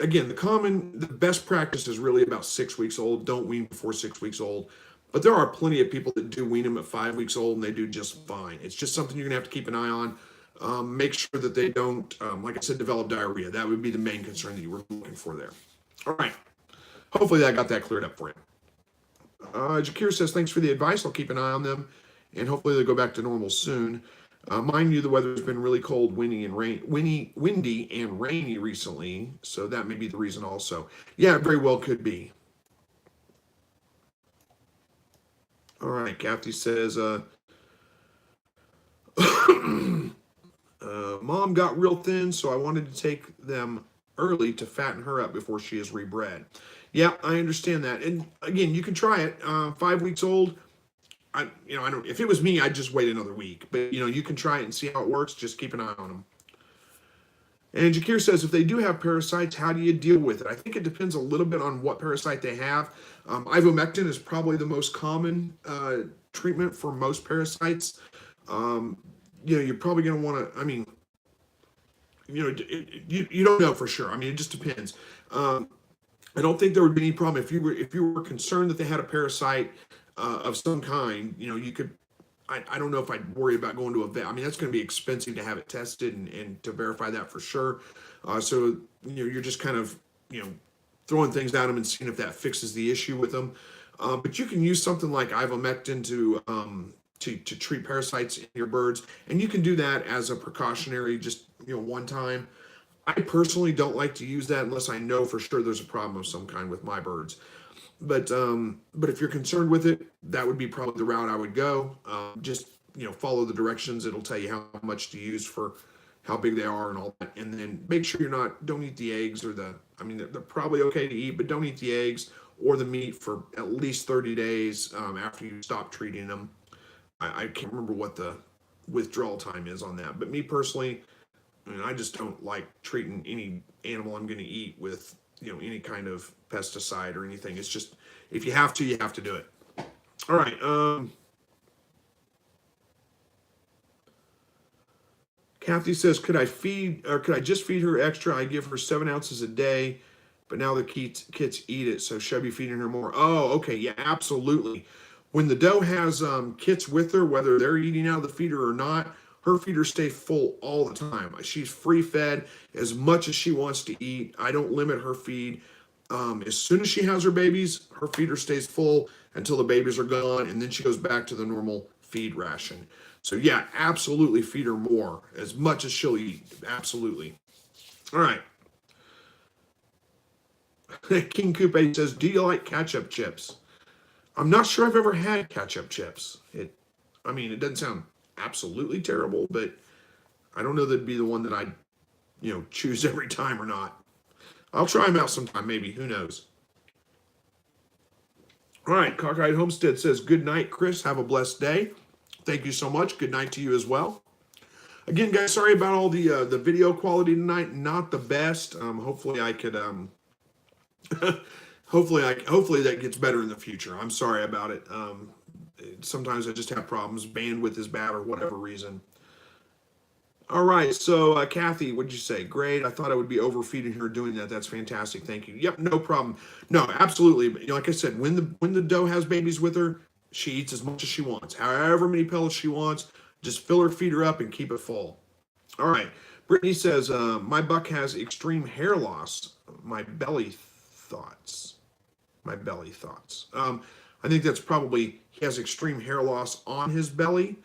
A: Again, the best practice is really about 6 weeks old. Don't wean before 6 weeks old. But there are plenty of people that do wean them at 5 weeks old, and they do just fine. It's just something you're gonna have to keep an eye on. Make sure that they don't, like I said, develop diarrhea. That would be the main concern that you were looking for there. All right. Hopefully that got that cleared up for you. Jakir says, thanks for the advice. I'll keep an eye on them, and hopefully they'll go back to normal soon. Mind you, the weather's been really cold, windy, and rainy recently, so that may be the reason also. Yeah, it very well could be. All right, Kathy says, Mom got real thin, so I wanted to take them early to fatten her up before she is rebred. Yeah, I understand that. And again, you can try it. 5 weeks old, I don't. If it was me, I'd just wait another week. But you can try it and see how it works. Just keep an eye on them. And Jakir says, if they do have parasites, how do you deal with it? I think it depends a little bit on what parasite they have. Ivermectin is probably the most common treatment for most parasites. Um, you're probably going to want to, I mean, you don't know for sure. I mean, it just depends. I don't think there would be any problem if you were concerned that they had a parasite of some kind. You could. I don't know if I'd worry about going to a vet. I mean, that's going to be expensive to have it tested and to verify that for sure. So you're just kind of throwing things at them and seeing if that fixes the issue with them. But you can use something like ivermectin to treat parasites in your birds, and you can do that as a precautionary, just one time. I personally don't like to use that unless I know for sure there's a problem of some kind with my birds. But if you're concerned with it, that would be probably the route I would go. Just follow the directions. It'll tell you how much to use for how big they are and all that. And then make sure don't eat the eggs I mean, they're probably okay to eat, but don't eat the eggs or the meat for at least 30 days after you stop treating them. I can't remember what the withdrawal time is on that. But me personally, I mean, I just don't like treating any animal I'm going to eat with, any kind of pesticide or anything. It's just, if you have to, you have to do it. All right. Kathy says, could I just feed her extra? I give her 7 ounces a day, but now the kids eat it. So should I be feeding her more? Oh, okay. Yeah, absolutely. When the doe has kits with her, whether they're eating out of the feeder or not, her feeders stay full all the time. She's free fed as much as she wants to eat. I don't limit her feed. As soon as she has her babies, her feeder stays full until the babies are gone, and then she goes back to the normal feed ration. So yeah, absolutely feed her more, as much as she'll eat. Absolutely. All right. King Coupe says, do you like ketchup chips? I'm not sure I've ever had ketchup chips. It doesn't sound absolutely terrible, but I don't know that it'd be the one that I'd, choose every time or not. I'll try them out sometime, maybe. Who knows? All right, Cockeyed Homestead says, good night, Chris. Have a blessed day. Thank you so much. Good night to you as well. Again, guys, sorry about all the video quality tonight. Not the best. Hopefully I could hopefully that gets better in the future. I'm sorry about it. Sometimes I just have problems. Bandwidth is bad or whatever reason. All right, so Kathy, what'd you say? Great. I thought I would be overfeeding her doing that. That's fantastic. Thank you. Yep, no problem. No, absolutely. Like I said, when the doe has babies with her, she eats as much as she wants. However many pellets she wants, just fill her feeder up and keep it full. All right. Brittany says, my buck has extreme hair loss. My belly thoughts. I think that's probably, he has extreme hair loss on his belly.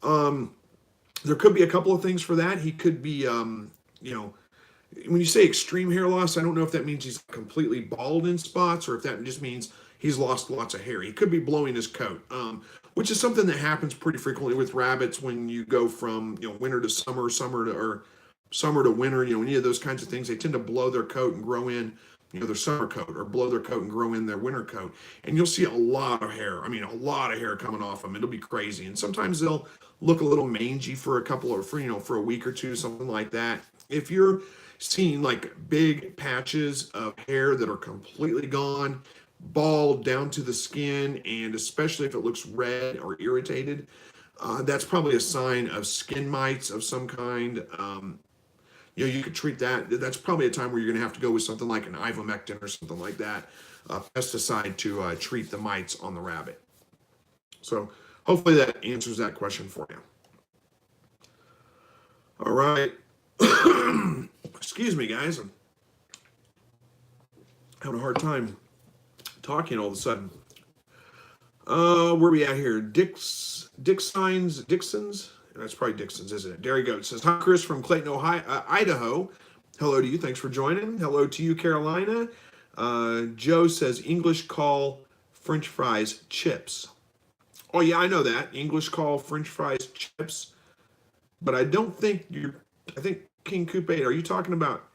A: There could be a couple of things for that. He could be, when you say extreme hair loss, I don't know if that means he's completely bald in spots or if that just means he's lost lots of hair. He could be blowing his coat, which is something that happens pretty frequently with rabbits when you go from, winter to summer, summer to winter, any of those kinds of things. They tend to blow their coat and grow in, their summer coat, or blow their coat and grow in their winter coat. And you'll see a lot of hair. I mean, a lot of hair coming off them. It'll be crazy. And sometimes they'll look a little mangy for a couple or for a week or two, something like that. If you're seeing like big patches of hair that are completely gone, bald down to the skin, and especially if it looks red or irritated, that's probably a sign of skin mites of some kind. You could treat that. That's probably a time where you're going to have to go with something like an ivermectin or something like that, a pesticide to treat the mites on the rabbit. So hopefully that answers that question for you. All right. Excuse me, guys. I'm having a hard time talking all of a sudden. Where are we at here? Dixon's? That's probably Dixon's, isn't it? Dairy Goat says, hi, Chris from Clayton, Ohio, Idaho. Hello to you. Thanks for joining. Hello to you, Carolina. Joe says, English call French fries chips. Oh, yeah, I know that. English call French fries chips. But I don't think I think, King Coupe, are you talking about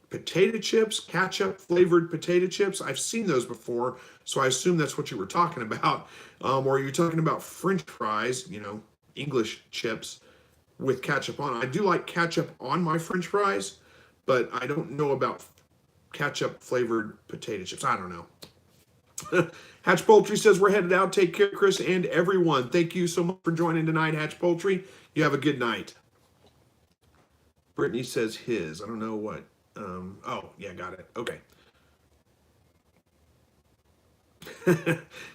A: potato chips, ketchup flavored potato chips? I've seen those before, so I assume that's what you were talking about. Or are you talking about French fries, English chips with ketchup on? I do like ketchup on my French fries, but I don't know about ketchup flavored potato chips. I don't know. Hatch Poultry says we're headed out. Take care, Chris, and everyone. Thank you so much for joining tonight, Hatch Poultry. You have a good night. Brittany says his. I don't know what. Oh, yeah, got it. Okay.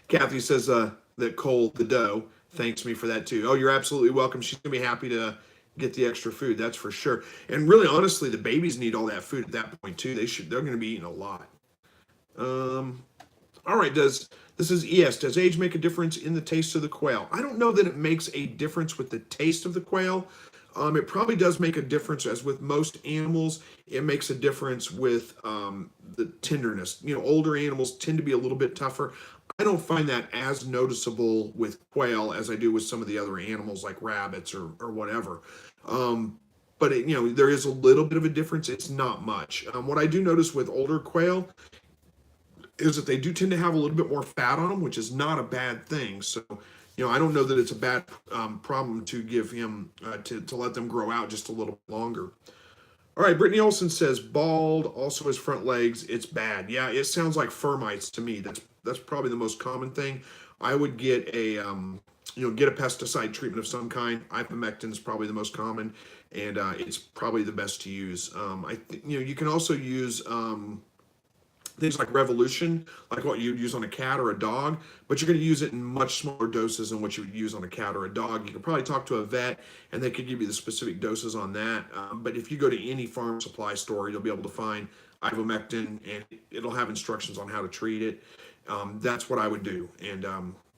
A: Kathy says that Cole, the dough, thanks me for that too. Oh, you're absolutely welcome. She's going to be happy to get the extra food. That's for sure. And really, honestly, the babies need all that food at that point too. They're going to be eating a lot. All right. This is ES. Does age make a difference in the taste of the quail? I don't know that it makes a difference with the taste of the quail. It probably does make a difference, as with most animals. It makes a difference with the tenderness. You know, older animals tend to be a little bit tougher. I don't find that as noticeable with quail as I do with some of the other animals like rabbits or whatever. But you know, there is a little bit of a difference. It's not much. What I do notice with older quail is that they do tend to have a little bit more fat on them, which is not a bad thing. So, you know, I don't know that it's a bad problem to give him, to let them grow out just a little longer. All right, Brittany Olson says, bald, also his front legs, it's bad. Yeah, it sounds like fur mites to me. That's probably the most common thing. I would get a, get a pesticide treatment of some kind. Ivermectin is probably the most common, and it's probably the best to use. You can also use things like Revolution, like what you'd use on a cat or a dog, but you're going to use it in much smaller doses than what you would use on a cat or a dog. You could probably talk to a vet, and they could give you the specific doses on that. But if you go to any farm supply store, you'll be able to find ivermectin, and it'll have instructions on how to treat it. That's what I would do, and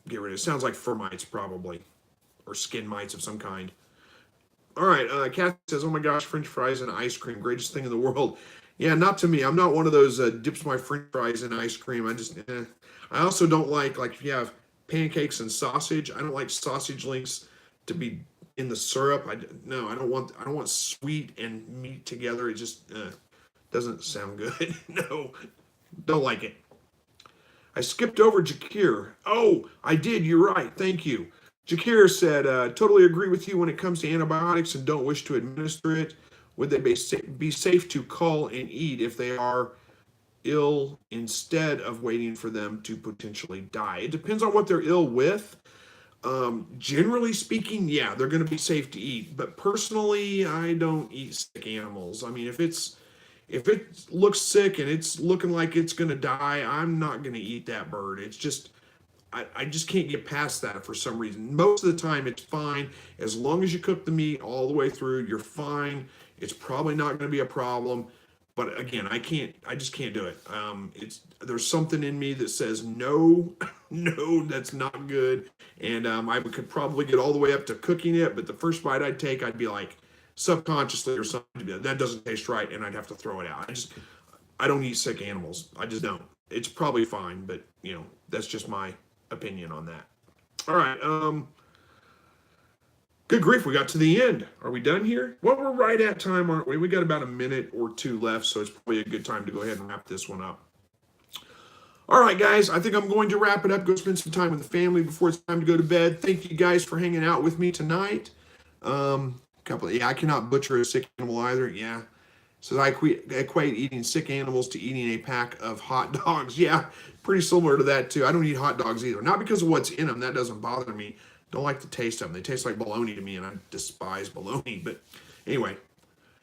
A: get rid of it. Sounds like fur mites probably, or skin mites of some kind. All right, Kathy says, oh my gosh, French fries and ice cream, greatest thing in the world. Yeah, not to me. I'm not one of those dips my French fries in ice cream. I also don't like if you have pancakes and sausage. I don't like sausage links to be in the syrup. I don't want sweet and meat together. It just doesn't sound good. No, don't like it. I skipped over Jakir. Oh, I did. You're right. Thank you. Jakir said, totally agree with you when it comes to antibiotics and don't wish to administer it. Would they be safe to cull and eat if they are ill instead of waiting for them to potentially die? It depends on what they're ill with. Generally speaking, yeah, they're going to be safe to eat. But personally, I don't eat sick animals. I mean, if it looks sick and it's looking like it's going to die, I'm not going to eat that bird. It's just, I just can't get past that for some reason. Most of the time, it's fine. As long as you cook the meat all the way through, you're fine. It's probably not going to be a problem, but again, I just can't do it. There's something in me that says no, no, that's not good. And I could probably get all the way up to cooking it, but the first bite I'd take, I'd be like subconsciously or something, that doesn't taste right, and I'd have to throw it out. I don't eat sick animals. I just don't. It's probably fine, but that's just my opinion on that. All right. Good grief, we got to the end. Are we done here? Well, we're right at time, aren't we? We got about a minute or two left, so it's probably a good time to go ahead and wrap this one up. All right, guys, I think I'm going to wrap it up. Go spend some time with the family before it's time to go to bed. Thank you guys for hanging out with me tonight. I cannot butcher a sick animal either. Yeah. So I equate eating sick animals to eating a pack of hot dogs. Yeah, pretty similar to that too. I don't eat hot dogs either. Not because of what's in them. That doesn't bother me. Don't like the taste of them. They taste like bologna to me, and I despise bologna. But anyway,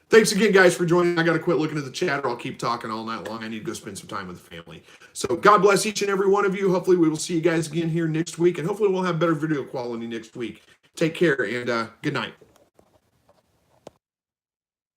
A: thanks again, guys, for joining. I got to quit looking at the chat, or I'll keep talking all night long. I need to go spend some time with the family. So God bless each and every one of you. Hopefully we will see you guys again here next week, and hopefully we'll have better video quality next week. Take care, and good night.